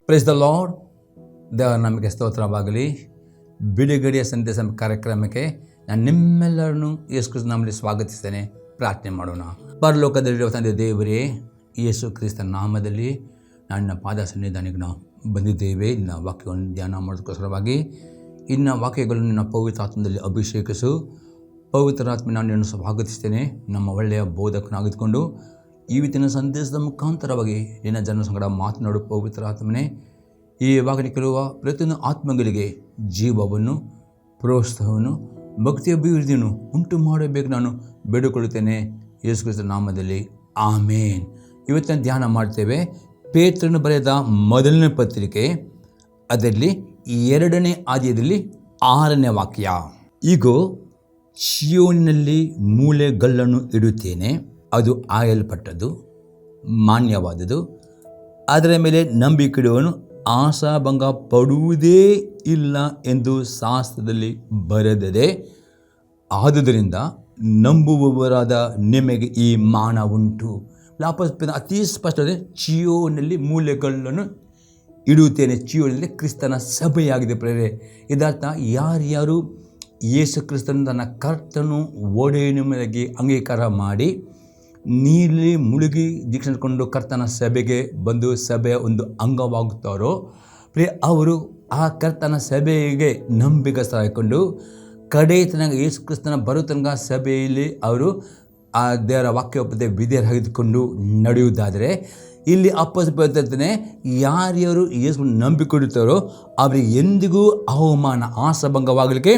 Price the lord. ದೇವರ ನಮಗೆ ಸ್ತೋತ್ರವಾಗಲಿ. ಬಿಡುಗಡೆಯ ಸಂದೇಶ ಕಾರ್ಯಕ್ರಮಕ್ಕೆ ನಾನು ನಿಮ್ಮೆಲ್ಲರನ್ನು ಯೇಸು ಕ್ರಿಸ್ತನ ನಾಮದಲ್ಲಿ ಸ್ವಾಗತಿಸ್ತೇನೆ. ಪ್ರಾರ್ಥನೆ ಮಾಡೋಣ. ಪರಲೋಕದಲ್ಲಿರುವ ತಂದೆ ದೇವರೇ, ಯೇಸು ಕ್ರಿಸ್ತನ ನಾಮದಲ್ಲಿ ನನ್ನ ಪಾದ ಸನ್ನಿಧಾನಕ್ಕೆ ನಾವು ಬಂದಿದ್ದೇವೆ. ಇನ್ನು ವಾಕ್ಯವನ್ನು ಧ್ಯಾನ ಮಾಡೋದಕ್ಕೋಸ್ಕರವಾಗಿ ಇನ್ನು ವಾಕ್ಯಗಳನ್ನು ನಿನ್ನ ಪವಿತ್ರ ಆತ್ಮದಲ್ಲಿ ಅಭಿಷೇಕಿಸು. ಪವಿತ್ರ ಆತ್ಮ ನಾನು ನಿನ್ನನ್ನು ಸ್ವಾಗತಿಸ್ತೇನೆ. ನಮ್ಮ ಒಳ್ಳೆಯ ಬೋಧಕನಾಗಿದ್ದುಕೊಂಡು ಈ ರೀತಿಯ ಸಂದೇಶದ ಮುಖಾಂತರವಾಗಿ ನಿನ್ನ ಜನ ಸಂಗಡ ಮಾತನಾಡು. ಪವಿತ್ರ ಆತ್ಮನೇ, ಈ ವಾಕ್ಯಕ್ಕಿರುವ ಪ್ರತಿಯೊಂದು ಆತ್ಮಗಳಿಗೆ ಜೀವವನ್ನು, ಪ್ರೋತ್ಸಾಹವನ್ನು, ಭಕ್ತಿ ಅಭಿವೃದ್ಧಿಯನ್ನು ಉಂಟು ಮಾಡಬೇಕು ನಾನು ಬೇಡಿಕೊಳ್ಳುತ್ತೇನೆ ಯೇಸು ಕ್ರಿಸ್ತನ ನಾಮದಲ್ಲಿ, ಆಮೇನ್. ಇವತ್ತಿನ ಧ್ಯಾನ ಮಾಡ್ತೇವೆ ಪೇತ್ರನು ಬರೆದ ಮೊದಲನೇ ಪತ್ರಿಕೆ, ಅದರಲ್ಲಿ 2ನೇ ಅಧ್ಯಾಯದಲ್ಲಿ 6ನೇ ವಾಕ್ಯ. ಈಗ ಚೀಯೋನಿನಲ್ಲಿ ಮೂಲೆಗಲ್ಲನ್ನು ಇಡುತ್ತೇನೆ, ಅದು ಆಯಲ್ಪಟ್ಟದ್ದು, ಮಾನ್ಯವಾದುದು, ಅದರ ಮೇಲೆ ನಂಬಿಕೆಯಿಡುವವನು ಆಶಾಭಂಗ ಪಡುವುದೇ ಇಲ್ಲ ಎಂದು ಶಾಸ್ತ್ರದಲ್ಲಿ ಬರೆದಿದೆ. ಆದುದರಿಂದ ನಂಬುವವರಾದ ನಿಮಗೆ ಈ ಮಾನ ಉಂಟು. ಅತಿ ಸ್ಪಷ್ಟತೆ, ಚೀಯೋನಲ್ಲಿ ಮೂಲೆಗಲ್ಲನ್ನು ಇಡುತ್ತೇನೆ. ಚೀಯೋನಲ್ಲಿ ಕ್ರಿಸ್ತನ ಸಭೆಯಾಗಿದೆ ಪ್ರೇರೆ. ಇದರ್ಥ ಯಾರ್ಯಾರು ಯೇಸು ಕ್ರಿಸ್ತನ ತನ್ನ ಕರ್ತನು ಒಡೆಯನಿಗೆ ಅಂಗೀಕಾರ ಮಾಡಿ ನೀರಲ್ಲಿ ಮುಳುಗಿ ದೀಕ್ಷಿಸಿಕೊಂಡು ಕರ್ತನ ಸಭೆಗೆ ಬಂದು ಸಭೆಯ ಒಂದು ಅಂಗವಾಗುತ್ತಾರೋ ಅವರು ಆ ಕರ್ತನ ಸಭೆಗೆ ನಂಬಿಕಸ್ಥರಾಗಿಕೊಂಡು ಕಡೆ ತನಕ ಯೇಸು ಕ್ರಿಸ್ತನ ಬರೋ ತನಕ ಸಭೆಯಲ್ಲಿ ಅವರು ಆ ದೇವರ ವಾಕ್ಯೋಪದ ವಿಧೇಯರಾಗಿದ್ದುಕೊಂಡು ನಡೆಯುವುದಾದರೆ, ಇಲ್ಲಿ ಅಪ್ಪನೇ ಯಾರ್ಯಾರು ಯೇಸು ನಂಬಿಕೊಡುತ್ತಾರೋ ಅವರಿಗೆ ಎಂದಿಗೂ ಅವಮಾನ, ಆಶಾಭಂಗವಾಗಲಿಕ್ಕೆ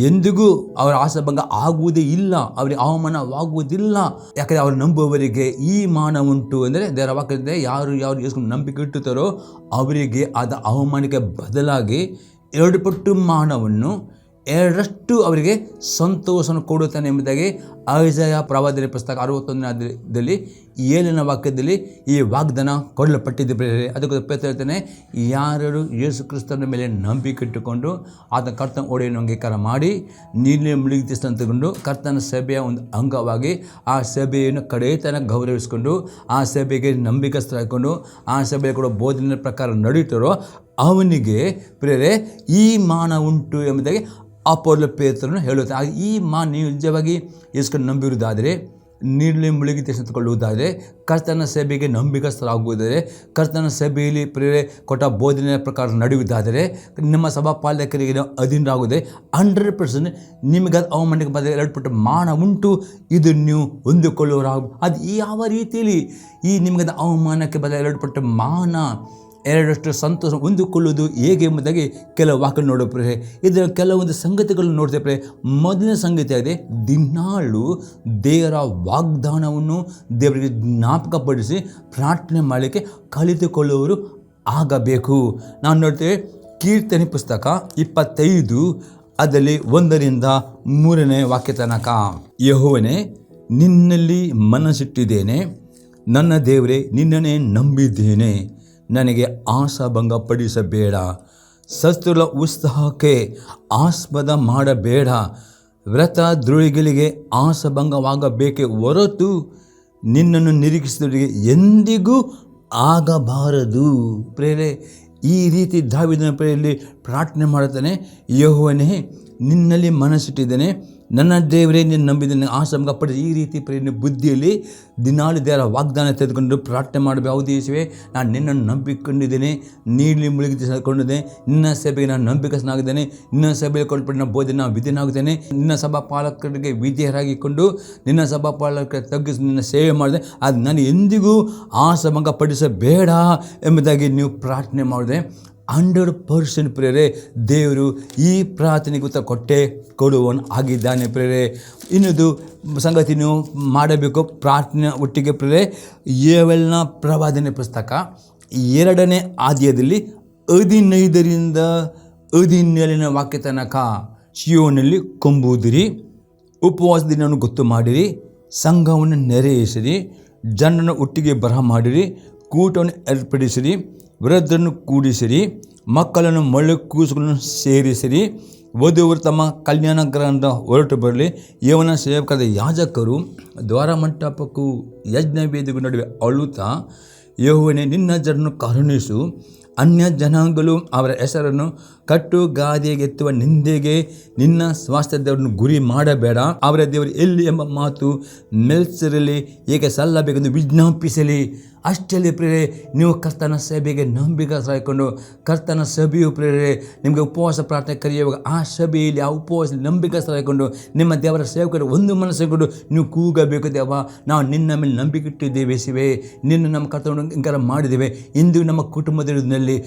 ಎಂದಿಗೂ ಅವರ ಆಶಾಭಂಗ ಆಗುವುದೇ ಇಲ್ಲ, ಅವರಿಗೆ ಅವಮಾನವಾಗುವುದಿಲ್ಲ. ಯಾಕಂದರೆ ಅವರು ನಂಬುವವರಿಗೆ ಈ ಮಾನ ಉಂಟು. ಅಂದರೆ ದೇವರ ವಾಕ್ಯದಿಂದ ಯಾರು ಯೇಸು ನಂಬಿಕೆ ಇಟ್ಟುತ್ತಾರೋ ಅವರಿಗೆ ಆದ ಅವಮಾನಕ್ಕೆ ಬದಲಾಗಿ 2 ಪಟ್ಟು ಮಾನವನ್ನು, 2ರಷ್ಟು ಅವರಿಗೆ ಸಂತೋಷವನ್ನು ಕೊಡುತ್ತಾನೆ ಎಂಬುದಾಗಿ ಐಸಾಯ ಪ್ರವಾದನೆ ಪುಸ್ತಕ 61ನೇ ಅಧ್ಯಾಯದಲ್ಲಿ 7ನೇ ವಾಕ್ಯದಲ್ಲಿ ಈ ವಾಗ್ದಾನ ಕೊಡಲ್ಪಟ್ಟಿದೆ. ಅದಕ್ಕೆ ಪೇತ್ರ ಹೇಳ್ತಾನೆ, ಯಾರು ಯೇಸು ಕ್ರಿಸ್ತನ ಮೇಲೆ ನಂಬಿಕೆ ಇಟ್ಟುಕೊಂಡು ಆತನ ಕರ್ತನ ಒಡೆಯನ್ನು ಅಂಗೀಕಾರ ಮಾಡಿ ನೀರಿನ ಮುಳುಗಿ ತಗೊಂಡು ಕರ್ತನ ಸಭೆಯ ಒಂದು ಅಂಗವಾಗಿ ಆ ಸಭೆಯನ್ನು ಕಡೆತನ ಗೌರವಿಸಿಕೊಂಡು ಆ ಸಭೆಗೆ ನಂಬಿಕಸ್ಥರಾಗಿಕೊಂಡು ಆ ಸಭೆಯ ಕೂಡ ಬೋಧನೆ ಪ್ರಕಾರ ನಡೆಯುತ್ತಾರೋ ಅವನಿಗೆ ಪ್ರೇರೆ ಈ ಮಾನ ಉಂಟು ಎಂಬುದಾಗಿ ಅಪೊಸ್ತಲ ಪೇತ್ರನು ಹೇಳುತ್ತಾರೆ. ಈ ನೀವು ನಿಜವಾಗಿ ಯೇಸುವನ್ನು ನಂಬಿರುವುದಾದರೆ, ನೀರಲ್ಲಿ ಮುಳುಗಿ ತೆಗೆದುಕೊಳ್ಳುವುದಾದರೆ, ಕರ್ತನ ಸಭೆಗೆ ನಂಬಿಕಸ್ಥರಾಗುವುದಾದರೆ, ಕರ್ತನ ಸಭೆಯಲ್ಲಿ ಪ್ರೇರೆ ಕೊಟ್ಟ ಬೋಧನೆಯ ಪ್ರಕಾರ ನಡೆಯುವುದಾದರೆ, ನಿಮ್ಮ ಸಭಾಪಾಲಕರಿಗೆ ಅಧೀನರಾಗುವುದೇ 100% ನಿಮಗೆ ಅವಮಾನಕ್ಕೆ ಬದಲು 2 ಪಟ್ಟು ಮಾನ ಉಂಟು. ಇದು ನೀವು ಹೊಂದಿಕೊಳ್ಳುವರಾಗ ಅದು ಯಾವ ರೀತಿಯಲ್ಲಿ ಈ ನಿಮಗೆ ಅವಮಾನಕ್ಕೆ ಬದಲು 2 ಪಟ್ಟು ಮಾನ, 2ರಷ್ಟು ಸಂತೋಷ ಹೊಂದಿಕೊಳ್ಳುವುದು ಹೇಗೆ ಎಂಬುದಾಗಿ ಕೆಲವು ವಾಕ್ಯ ನೋಡೋಪ್ರೆ. ಇದರ ಕೆಲವೊಂದು ಸಂಗತಿಗಳನ್ನು ನೋಡ್ತೇವೆ. ಮೊದಲನೇ ಸಂಗತಿ ಆಗಿದೆ, ದಿನಾಳು ದೇವರ ವಾಗ್ದಾನವನ್ನು ದೇವರಿಗೆ ಜ್ಞಾಪಕಪಡಿಸಿ ಪ್ರಾರ್ಥನೆ ಮಾಡಲಿಕ್ಕೆ ಕಲಿತುಕೊಳ್ಳುವವರು ಆಗಬೇಕು. ನಾವು ನೋಡ್ತೇವೆ ಕೀರ್ತನೆ ಪುಸ್ತಕ 25 ಅದರಲ್ಲಿ 1ರಿಂದ 3ನೇ ವಾಕ್ಯ ತನಕ. ಯೆಹೋವನೇ, ನಿನ್ನಲ್ಲಿ ಮನಸ್ಸಿಟ್ಟಿದ್ದೇನೆ, ನನ್ನ ದೇವರೇ ನಿನ್ನನ್ನೇ ನಂಬಿದ್ದೇನೆ, ನನಗೆ ಆಶಾಭಂಗ ಪಡಿಸಬೇಡ, ಶತ್ರುಗಳ ಉತ್ಸಾಹಕ್ಕೆ ಆಸ್ಪದ ಮಾಡಬೇಡ, ವ್ರತ ದ್ರೋಹಿಗಳಿಗೆ ಆಶಾಭಂಗವಾಗಬೇಕೇ ಹೊರತು ನಿನ್ನನ್ನು ನಿರೀಕ್ಷಿಸಿದವರಿಗೆ ಎಂದಿಗೂ ಆಗಬಾರದು. ಪ್ರೇರೆ ಈ ರೀತಿ ದಾವೀದನ ಪ್ರೇರೆಯಲ್ಲಿ ಪ್ರಾರ್ಥನೆ ಮಾಡುತ್ತಾನೆ, ಯೆಹೋವನೇ ನಿನ್ನಲ್ಲಿ ಮನಸ್ಸಿಟ್ಟಿದ್ದೇನೆ, ನನ್ನ ದೇವರೇ ನಿನ್ನ ನಂಬಿದ್ದೇನೆ, ಆಶಾಭಂಗ ಪಡಿಸಿ. ಈ ರೀತಿ ಪ್ರೇರಣೆ ಬುದ್ಧಿಯಲ್ಲಿ ದಿನಾಲು ದೇವರ ವಾಗ್ದಾನ ತೆಗೆದುಕೊಂಡು ಪ್ರಾರ್ಥನೆ ಮಾಡಬೇಕು. ಹೌದು ಯೇಸುವೇ, ನಾನು ನಿನ್ನನ್ನು ನಂಬಿಕೊಂಡಿದ್ದೇನೆ, ನೀಲಿ ಮುಳುಗಿ ತೆಗೆದುಕೊಂಡಿದ್ದೇನೆ, ನಿನ್ನ ಸಭೆಗೆ ನಾನು ನಂಬಿಕಸ್ಥನಾಗಿದ್ದೇನೆ, ನಿನ್ನ ಸಭೆಯಲ್ಲಿ ಕೊಟ್ಟಪಟ್ಟ ಬೋಧನೆ ನಾನು ವಿಧೇಯನಾಗಿದ್ದೇನೆ, ನಿನ್ನ ಸಭಾಪಾಲಕರಿಗೆ ವಿಧೇಯರಾಗಿಕೊಂಡು ನಿನ್ನ ಸಭಾಪಾಲಕರ ತಗ್ಗಿಸಿ ನಿನ್ನ ಸೇವೆ ಮಾಡಿದೆ, ಅದು ನಾನು ಎಂದಿಗೂ ಆಶಾಭಂಗ ಪಡಿಸಬೇಡ ಎಂಬುದಾಗಿ ನೀವು ಪ್ರಾರ್ಥನೆ ಮಾಡಿದೆ. 100% ಪ್ರೇರೆ ದೇವರು ಈ ಪ್ರಾರ್ಥನೆಗೆ ಉತ್ತರ ಕೊಡುವನು ಆಗಿದ್ದಾನೆ ಪ್ರೇರೆ. ಇನ್ನೊಂದು ಸಂಗತಿ ನೀವು ಮಾಡಬೇಕು ಪ್ರಾರ್ಥನೆ ಒಟ್ಟಿಗೆ ಪ್ರೇರೆ. ಯೋವೇಲನ ಪ್ರವಾದನೆ ಪುಸ್ತಕ 2ನೇ ಅಧ್ಯಾಯದಲ್ಲಿ 15ರಿಂದ 17ನೇ ವಾಕ್ಯ ತನಕ. ಚೀಯೋನಲ್ಲಿ ಕೊಂಬುದಿರಿ, ಉಪವಾಸ ದಿನವನ್ನು ಗೊತ್ತು ಮಾಡಿರಿ, ಸಂಘವನ್ನು ನೆರೆಯಿಸಿರಿ, ಜನರನ್ನು ಒಟ್ಟಿಗೆ ಬರಹ ಮಾಡಿರಿ, ಕೂಟವನ್ನು ಏರ್ಪಡಿಸಿರಿ, ವೃದ್ಧರನ್ನು ಕೂಡಿಸಿರಿ, ಮಕ್ಕಳನ್ನು ಕೂಸುಗಳನ್ನು ಸೇರಿಸಿರಿ, ವಧುವರು ತಮ್ಮ ಕಲ್ಯಾಣ ಗ್ರಹದಿಂದ ಹೊರಟು ಬರಲಿ. ಯೇಹೋವನ ಸೇವಕರಾದ ಯಾಜಕರು ದ್ವಾರ ಮಂಟಪಕ್ಕೂ ಯಜ್ಞ ವೇದಿಗೂ ನಡುವೆ ಅಳುತ್ತಾ, ಯೆಹೋವನೇ, ನಿನ್ನ ಜನರನ್ನು ಕರುಣಿಸು, ಅನ್ಯ ಜನಾಂಗಗಳು ಅವರ ಹೆಸರನ್ನು ಕಟ್ಟು ಗಾದೆಗೆ ಎತ್ತುವ ನಿಂದೆಗೆ ನಿನ್ನ ಸ್ವಾಸ್ಥ್ಯ ದೇವರನ್ನು ಗುರಿ ಮಾಡಬೇಡ. ಅವರ ದೇವರು ಎಲ್ಲಿ ಎಂಬ ಮಾತು ಮೆಲ್ಸರಲ್ಲಿ ಏಕೆ ಸಲ್ಲಬೇಕೆಂದು ವಿಜ್ಞಾಪಿಸಲಿ. ಅಷ್ಟರಲ್ಲಿ ಪ್ರೇರೆ, ನೀವು ಕರ್ತನ ಸಭೆಗೆ ನಂಬಿಕಸ್ಥರಾಗಿಕೊಂಡು, ಕರ್ತನ ಸಭೆಯು ಪ್ರೇರೆ ನಿಮಗೆ ಉಪವಾಸ ಪ್ರಾರ್ಥನೆ ಕರೆಯುವಾಗ ಆ ಸಭೆಯಲ್ಲಿ ಆ ಉಪವಾಸ ನಂಬಿಕಸ್ಥರಾಗಿಕೊಂಡು ನಿಮ್ಮ ದೇವರ ಸೇವಕರು ಒಂದು ಮನಸ್ಸಿಕೊಂಡು ನೀವು ಕೂಗಬೇಕು, ದೇವ ನಾವು ನಿನ್ನ ಮೇಲೆ ನಂಬಿಕೆ ಇಟ್ಟಿದ್ದೇವೆ ಶಿವೆ, ನಿನ್ನ ನಮ್ಮ ಕರ್ತವನ್ನು ಇಂಕಾರ ಮಾಡಿದ್ದೇವೆ. ಇಂದು ನಮ್ಮ ಕುಟುಂಬದಲ್ಲಿ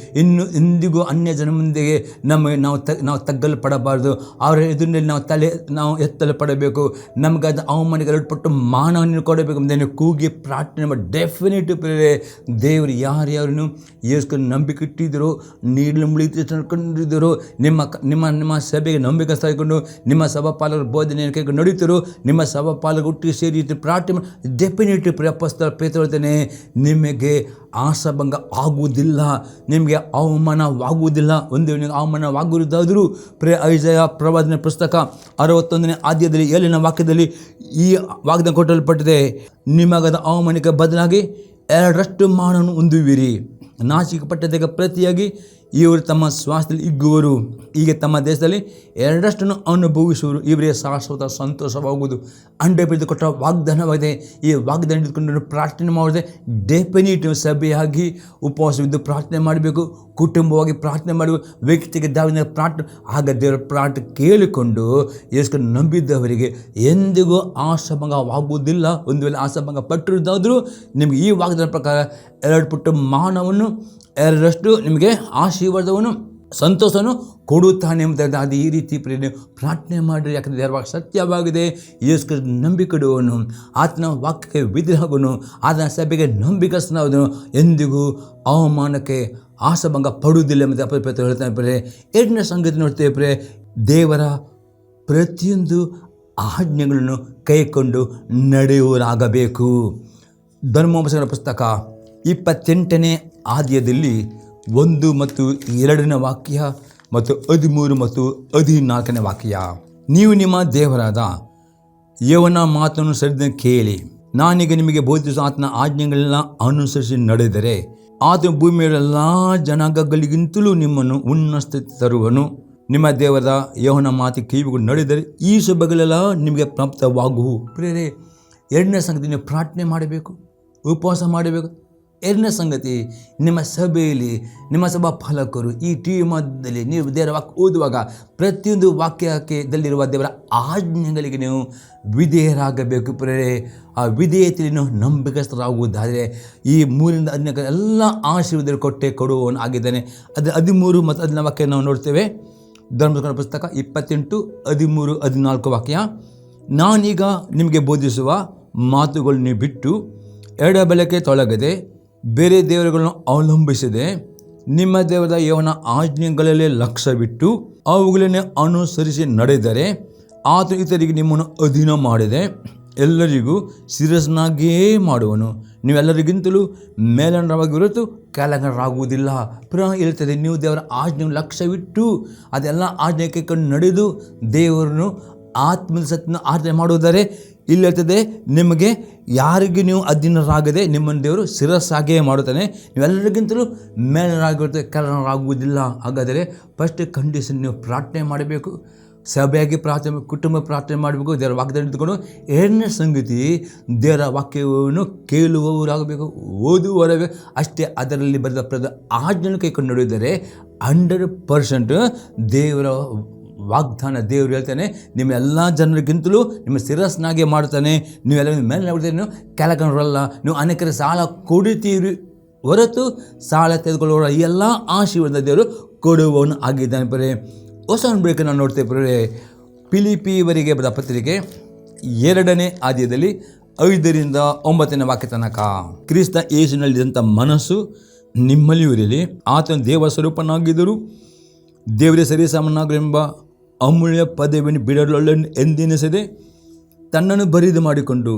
ಇಂದಿಗೂ ಅನ್ಯ ಜನ ಮುಂದೆಗೆ ನಾವು ತಗ್ಗಲು ಪಡಬಾರ್ದು. ಅವರ ಎದುರಿನಲ್ಲಿ ನಾವು ಎತ್ತಲು ಪಡಬೇಕು. ನಮಗಾದ ಅವಮಾನಿಗೆ ಅರಳಪಟ್ಟು ಮಾನವನ್ನು ಕೊಡಬೇಕು ಎಂಬುದನ್ನು ಕೂಗಿ ಪ್ರಾರ್ಥನೆ ಮಾಡಿ ಡೆಫಿನೆಟಿವ್ ಪ್ರೇರೆ ದೇವರು ಯಾರ್ಯಾರನ್ನು ಏಸ್ಕೊಂಡು ನಂಬಿಕೆ ಇಟ್ಟಿದ್ದರು, ನೀಡಲು ಮುಳಿತು ನಡ್ಕೊಂಡಿದ್ದರು, ನಿಮ್ಮ ಸಭೆಗೆ ನಂಬಿಕೆ ಸ್ಥಾಯಿಕೊಂಡು ನಿಮ್ಮ ಸಭಾಪಾಲಕರ ಬೋಧನೆ ಕೈಕೊಂಡು ನಡೀತರು, ನಿಮ್ಮ ಸಭಾಪಾಲಕರು ಹುಟ್ಟಿ ಸೇರಿ ಪ್ರಾರ್ಥನೆ ಡೆಫಿನೆಟಿವ್ ಪ್ರಪಸ್ತ ಪ್ರೇತವರ್ತನೆ ನಿಮಗೆ ಆಶಾಭಂಗ ಆಗುವುದಿಲ್ಲ, ನಿಮಗೆ ಅವಮಾನವಾಗುವುದಿಲ್ಲ. ಒಂದು ಅವಮಾನವಾಗುವುದಾದರೂ ಐಜಯ ಪ್ರವಾದನೆ ಪುಸ್ತಕ 61ನೇ ಅಧ್ಯಾಯದಲ್ಲಿ 7ನೇ ವಾಕ್ಯದಲ್ಲಿ ಈ ವಾಗ್ದಾನ ಕೊಟ್ಟಲ್ಪಟ್ಟಿದೆ, ನಿಮಗಾದ ಅವಮಾನಕ್ಕೆ ಬದಲಾಗಿ 2ರಷ್ಟು ಮಾನವನ್ನು ಹೊಂದುವಿರಿ. ನಾಚಿಕೆ ಪಟ್ಟದಕ್ಕೆ ಪ್ರತಿಯಾಗಿ ಇವರು ತಮ್ಮ ಸ್ವಾಸ್ಥ್ಯದಲ್ಲಿ ಹಿಗ್ಗುವರು. ಹೀಗೆ ತಮ್ಮ ದೇಶದಲ್ಲಿ 2ರಷ್ಟನ್ನು ಅನುಭವಿಸುವರು. ಇವರಿಗೆ ಶಾಶ್ವತ ಸಂತೋಷವಾಗುವುದು. ಅಂಡೆ ಕೊಟ್ಟ ವಾಗ್ದಾನವಾಗಿದೆ. ಈ ವಾಗ್ದಾನ ಹಿಡಿದುಕೊಂಡು ಪ್ರಾರ್ಥನೆ ಮಾಡಿದೆ ಡೆಫಿನಿಟಿವ್ ಸಭೆಯಾಗಿ ಉಪವಾಸವಿದ್ದು ಪ್ರಾರ್ಥನೆ ಮಾಡಬೇಕು, ಕುಟುಂಬವಾಗಿ ಪ್ರಾರ್ಥನೆ ಮಾಡಬೇಕು, ವ್ಯಕ್ತಿಗೆ ದಾವಿನ ಪ್ರಾರ್ಥನೆ. ಆಗ ದೇವರ ಪ್ರಾರ್ಥನೆ ಕೇಳಿಕೊಂಡು ಎಷ್ಟು ನಂಬಿದ್ದವರಿಗೆ ಎಂದಿಗೂ ಆಶಾಭಂಗವಾಗುವುದಿಲ್ಲ. ಒಂದು ವೇಳೆ ಆಶಾಭಂಗ ಪಟ್ಟಿರುವುದಾದರೂ ನಿಮಗೆ ಈ ವಾಗ್ದಾನ ಪ್ರಕಾರ 2 ಪಟ್ಟು ಮಾನವನ್ನು 2ರಷ್ಟು ನಿಮಗೆ ಆಶೀರ್ವಾದವನ್ನು ಸಂತೋಷವನ್ನು ಕೊಡುತ್ತಾನೆ ಎಂಬುದಾಗಿ ಅದು ಈ ರೀತಿ ಪ್ರಾರ್ಥನೆ ಮಾಡಿರಿ. ಯಾಕಂದರೆ ದೇವರ ವಾಕ್ಯ ಸತ್ಯವಾಗಿದೆ. ಯೇಸು ನಂಬಿಕೆಡುವನು, ಆತನ ವಾಕ್ಯಕ್ಕೆ ವಿಧೇಯನಾಗುವನು, ಆತನ ಸಭೆಗೆ ನಂಬಿಕಸ್ಥನಾದನು, ಎಂದಿಗೂ ಅವಮಾನಕ್ಕೆ ಆಶಾಭಂಗ ಪಡುವುದಿಲ್ಲ ಎಂಬುದು ಅಪರಿಪೇತ ಹೇಳ್ತಾನೆ ಪ್ರಿಯರೇ. 2ನೇ ಸಂಗತಿ ನೋಡ್ತೇವೆ ಪ್ರಿಯರೇ, ದೇವರ ಪ್ರತಿಯೊಂದು ಆಜ್ಞೆಗಳನ್ನು ಕೈಕೊಂಡು ನಡೆಯುವರಾಗಬೇಕು. ಧರ್ಮೋಪದೇಶಗಳ ಪುಸ್ತಕ 28ನೇ ಅಧ್ಯಾಯದಲ್ಲಿ 1 ಮತ್ತು 2ನೇ ವಾಕ್ಯ ಮತ್ತು 13 ಮತ್ತು 14ನೇ ವಾಕ್ಯ, ನೀವು ನಿಮ್ಮ ದೇವರಾದ ಯೆಹೋವನ ಮಾತನ್ನು ಸರಿದ ಕೇಳಿ, ನಾನೀಗ ನಿಮಗೆ ಬೋಧಿಸುವ ಆತನ ಆಜ್ಞೆಗಳನ್ನ ಅನುಸರಿಸಿ ನಡೆದರೆ ಆತನ ಭೂಮಿಯಲ್ಲೆಲ್ಲ ಜನಾಂಗಗಳಿಗಿಂತಲೂ ನಿಮ್ಮನ್ನು ಉನ್ನತ ತರುವನು. ನಿಮ್ಮ ದೇವರ ಯೆಹೋವನ ಮಾತಿಗೆ ಕಿವಿಗೊಂಡು ನಡೆದರೆ ಈ ಸಭೆಗಳೆಲ್ಲ ನಿಮಗೆ ಪ್ರಾಪ್ತವಾಗುವು. ಪ್ರಿಯರೇ, 2ನೇ ಸಂಗತಿ ನೀವು ಪ್ರಾರ್ಥನೆ ಮಾಡಬೇಕು, ಉಪವಾಸ ಮಾಡಬೇಕು. 2ನೇ ಸಂಗತಿ, ನಿಮ್ಮ ಸಭೆಯಲ್ಲಿ ನಿಮ್ಮ ಸಭಾ ಪಾಲಕರು ಈ ಟಿ ವಿ ಮಧ್ಯದಲ್ಲಿ ನೀವು ದೇವರ ವಾಕ್ಯ ಓದುವಾಗ ಪ್ರತಿಯೊಂದು ವಾಕ್ಯದಲ್ಲಿರುವ ದೇವರ ಆಜ್ಞೆಗಳಿಗೆ ನೀವು ವಿಧೇಯರಾಗಬೇಕು. ಪ್ರೇರೆ, ಆ ವಿಧೇಯತೆಯಲ್ಲಿ ನೀವು ನಂಬಿಕಸ್ಥರಾಗುವುದಾದರೆ ಈ 3ರಿಂದ 14 ಎಲ್ಲ ಆಶೀರ್ವಾದ ಕೊಡುವವನು ಆಗಿದ್ದಾನೆ. ಅದು 13 ಮತ್ತು 14 ವಾಕ್ಯ ನಾವು ನೋಡ್ತೇವೆ. ಧರ್ಮೋಪದೇಶಗಳ ಪುಸ್ತಕ 28, 13, 14 ವಾಕ್ಯ, ನಾನೀಗ ನಿಮಗೆ ಬೋಧಿಸುವ ಮಾತುಗಳನ್ನು ಬಿಟ್ಟು ಎಡಬಲಕ್ಕೆ ತೊಳಗದೆ ಬೇರೆ ದೇವರುಗಳನ್ನು ಅವಲಂಬಿಸದೆ ನಿಮ್ಮ ದೇವರ ಯೆಹೋವನ ಆಜ್ಞೆಗಳಲ್ಲೇ ಲಕ್ಷ್ಯವಿಟ್ಟು ಅವುಗಳನ್ನೇ ಅನುಸರಿಸಿ ನಡೆದರೆ ಆತನು ಇತರಿಗೆ ನಿಮ್ಮನ್ನು ಅಧೀನ ಮಾಡಿದೆ ಎಲ್ಲರಿಗೂ ಶಿರಸ್ನಾಗಿಯೇ ಮಾಡುವನು. ನೀವೆಲ್ಲರಿಗಿಂತಲೂ ಮೇಲನರಾಗಿ ಹೊರತು ಕೆಳಗನರಾಗುವುದಿಲ್ಲ. ಪುನಃ ಹೇಳ್ತದೆ, ನೀವು ದೇವರ ಆಜ್ಞೆಯನ್ನು ಲಕ್ಷ್ಯವಿಟ್ಟು ಅದೆಲ್ಲ ಆಜ್ಞೆ ಕೈಕೊಂಡು ನಡೆದು ದೇವರನ್ನು ಆತ್ಮದ ಸತ್ಯನ ಆರಾಧನೆ ಮಾಡುವುದರೆ ಇಲ್ಲಿರ್ತದೆ, ನಿಮಗೆ ಯಾರಿಗೆ ನೀವು ಅಧೀನರಾಗದೆ ನಿಮ್ಮನ್ನು ದೇವರು ಶಿರಸ್ಸಾಗಿಯೇ ಮಾಡುತ್ತಾನೆ. ನೀವೆಲ್ಲರಿಗಿಂತಲೂ ಮೇಲರಾಗಿರುತ್ತೆ, ಕೆಳರಾಗುವುದಿಲ್ಲ. ಹಾಗಾದರೆ ಫಸ್ಟ್ ಕಂಡೀಷನ್ ನೀವು ಪ್ರಾರ್ಥನೆ ಮಾಡಬೇಕು, ಸಭೆಯಾಗಿ ಪ್ರಾರ್ಥನೆ, ಕುಟುಂಬ ಪ್ರಾರ್ಥನೆ ಮಾಡಬೇಕು, ದೇವರ ವಾಕ್ಯದಲ್ಲಿ ಇದ್ದುಕೊಂಡು. 2ನೇ ಸಂಗತಿ, ದೇವರ ವಾಕ್ಯವನ್ನು ಕೇಳುವವರಾಗಬೇಕು, ಓದುವವರಾಗಬೇಕು. ಅಷ್ಟೇ ಅದರಲ್ಲಿ ಬರೆದ ಆಜ್ಞೆಯನ್ನು ಕೈಕೊಂಡು ನಡೆಯುತ್ತಾರೆ 100% ದೇವರ ವಾಗ್ದಾನ. ದೇವರು ಹೇಳ್ತಾನೆ, ನಿಮ್ಮ ಎಲ್ಲ ಜನರಿಗಿಂತಲೂ ನಿಮ್ಮ ಶಿರಸ್ನಾಗೆ ಮಾಡ್ತಾನೆ. ನೀವೆಲ್ಲ ಮೇಲೆ ನೋಡ್ತೀರಿ, ನೀವು ಕೆಳಗನರಲ್ಲ. ನೀವು ಅನೇಕರ ಸಾಲ ಕೊಡುತ್ತೀರಿ ಹೊರತು ಸಾಲ ತೆಗೆದುಕೊಳ್ಳುವ ಈ ಎಲ್ಲ ಆಶೀರ್ವಾದ ದೇವರು ಕೊಡುವವನು ಆಗಿದ್ದಾನೆ. ಬರೀ ಹೊಸ ಬೇಕು ನಾವು ನೋಡ್ತೇವೆ ಬರೀ ಫಿಲಿಪಿಯವರಿಗೆ ಬರೆದ ಪತ್ರಿಕೆ 2ನೇ ಅಧ್ಯಾಯದಲ್ಲಿ 5ರಿಂದ 9ನೇ ವಾಕ್ಯ ತನಕ, ಕ್ರಿಸ್ತ ಯೇಸುವಿನಲ್ಲಿದ್ದಂಥ ಮನಸ್ಸು ನಿಮ್ಮಲ್ಲಿಯೂ ಇರಲಿ. ಆತನ ದೇವ ಸ್ವರೂಪನಾಗಿದ್ದರು, ದೇವರೇ ಸರಿಸಮನಾಗಲೆಂಬ ಅಮೂಲ್ಯ ಪದವಿಯನ್ನು ಬಿಡಲೊಳ್ಳೆಯನ್ನು ಎಂದೆನಿಸದೆ ತನ್ನನ್ನು ಬರಿದು ಮಾಡಿಕೊಂಡು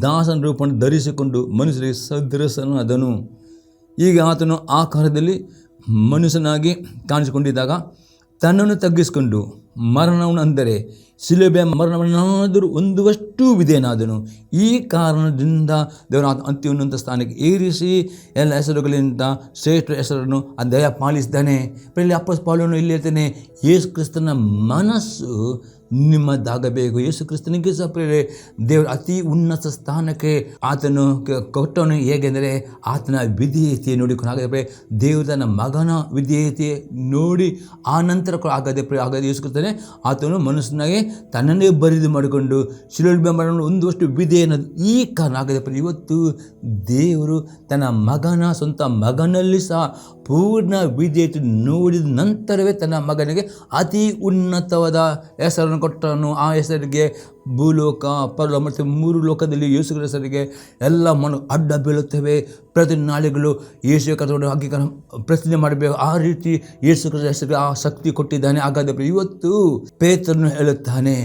ದಾಸನ ರೂಪವನ್ನು ಧರಿಸಿಕೊಂಡು ಮನುಷ್ಯರಿಗೆ ಸದೃಶನಾದನು. ಈಗ ಆತನು ಆಕಾರದಲ್ಲಿ ಮನುಷ್ಯನಾಗಿ ಕಾಣಿಸಿಕೊಂಡಿದ್ದಾಗ ತನ್ನನ್ನು ತಗ್ಗಿಸಿಕೊಂಡು ಮರಣವನ್ನು ಅಂದರೆ ಶಿಲುಬೆಯ ಮರಣವನ್ನಾದರೂ ಹೊಂದುವಷ್ಟು ವಿಧೇಯನಾದನು. ಈ ಕಾರಣದಿಂದ ದೇವರ ಅಂತ್ಯೋನ್ನತ ಸ್ಥಾನಕ್ಕೆ ಏರಿಸಿ ಎಲ್ಲ ಹೆಸರುಗಳಿಂದ ಶ್ರೇಷ್ಠ ಹೆಸರನ್ನು ದಯ ಪಾಲಿಸಿದ್ದಾನೆ. ಇಲ್ಲಿ ಅಪೊಸ್ತಲ ಪೌಲನು ಇಲ್ಲಿ ಹೇಳ್ತಾನೆ, ಯೇಸು ಕ್ರಿಸ್ತನ ಮನಸ್ಸು ನಿಮ್ಮದಾಗಬೇಕು. ಯೇಸು ಕ್ರಿಸ್ತನಿಗೆ ಸಹ ಪ್ರಿಯರೇ ದೇವರ ಅತಿ ಉನ್ನತ ಸ್ಥಾನಕ್ಕೆ ಆತನು ಕೊಟ್ಟವನು. ಹೇಗೆಂದರೆ ಆತನ ವಿಧೇಯತೆ ನೋಡಿಕೊಂಡು, ಹಾಗಾದರೆ ದೇವರು ತನ್ನ ಮಗನ ವಿಧೇಯತೆ ನೋಡಿ ಆ ನಂತರ ಹಾಗಾದರೆ ಯೇಸು ಕ್ರಿಸ್ತನೇ ಆತನು ಮನಸ್ಸಿನಾಗೆ ತನ್ನನ್ನೇ ಬರಿದು ಮಾಡಿಕೊಂಡು ಶಿಲುಬೆ ಮರಣವನ್ನು ಹೊಂದುವಷ್ಟು ವಿಧೇಯನ. ಈ ಕಾರಣ ಹಾಗಾದರೆ ಇವತ್ತು ದೇವರು ತನ್ನ ಮಗನ ಸ್ವಂತ ಮಗನಲ್ಲಿ ಸಹ ಪೂರ್ಣ ವಿಧೇಯತೆ ನೋಡಿದ ನಂತರವೇ ತನ್ನ ಮಗನಿಗೆ ಅತಿ ಉನ್ನತವಾದ ಹೆಸರನ್ನು ಕೊಟ್ಟನು. ಆ ಹೆಸರಿಗೆ ಭೂಲೋಕ, ಪರಲೋಕ ಮತ್ತು 3 ಲೋಕದಲ್ಲಿ ಯೇಸುಗಳ ಹೆಸರಿಗೆ ಎಲ್ಲ ಅಡ್ಡ ಬೀಳುತ್ತವೆ. ಪ್ರತಿ ನಾಳೆಗಳು ಯೇಸು ಕಥೆಯನ್ನು ಅಂಗೀಕಾರ ಪ್ರಶ್ನೆ ಮಾಡಬೇಕು. ಆ ರೀತಿ ಯೇಸುಗಳ ಹೆಸರಿಗೆ ಆ ಶಕ್ತಿ ಕೊಟ್ಟಿದ್ದಾನೆ. ಹಾಗಾದರೆ ಇವತ್ತು ಪೇತ್ರನು ಹೇಳುತ್ತಾನೆ,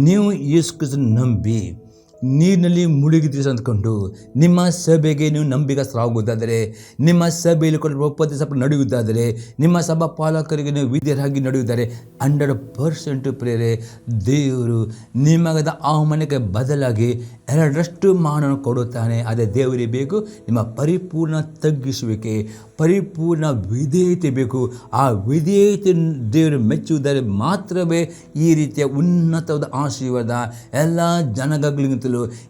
ನೀವು ಯೇಸು ಕ್ರಿಸ್ತನ ನಂಬಿ ನೀರಿನಲ್ಲಿ ಮುಳುಗಿದ್ರಿ ಅಂದ್ಕೊಂಡು ನಿಮ್ಮ ಸಭೆಗೆ ನೀವು ನಂಬಿಗಸ್ತರಾಗುವುದಾದರೆ, ನಿಮ್ಮ ಸಭೆಯಲ್ಲಿ ಕೊಟ್ಟು ಉಪದೇಶ ನಡೆಯುವುದಾದರೆ, ನಿಮ್ಮ ಸಭಾ ಪಾಲಕರಿಗೆ ನೀವು ವಿದ್ಯರಾಗಿ ನಡೆಯುತ್ತಾರೆ, 100% ಪ್ರೇರೆ ದೇವರು ನಿಮಗದ ಆ ಮನೆಗೆ ಬದಲಾಗಿ 2ರಷ್ಟು ಮಾನವನ್ನು ಕೊಡುತ್ತಾನೆ. ಅದೇ ದೇವರಿಗೆ ಬೇಕು ನಿಮ್ಮ ಪರಿಪೂರ್ಣ ತಗ್ಗಿಸುವಿಕೆ, ಪರಿಪೂರ್ಣ ವಿಧೇಯತೆ ಬೇಕು. ಆ ವಿಧೇಯತೆ ದೇವರು ಮೆಚ್ಚುವುದಾದರೆ ಮಾತ್ರವೇ ಈ ರೀತಿಯ ಉನ್ನತವಾದ ಆಶೀರ್ವಾದ ಎಲ್ಲ ಜನಗಳಿಗಿಂತಲೂ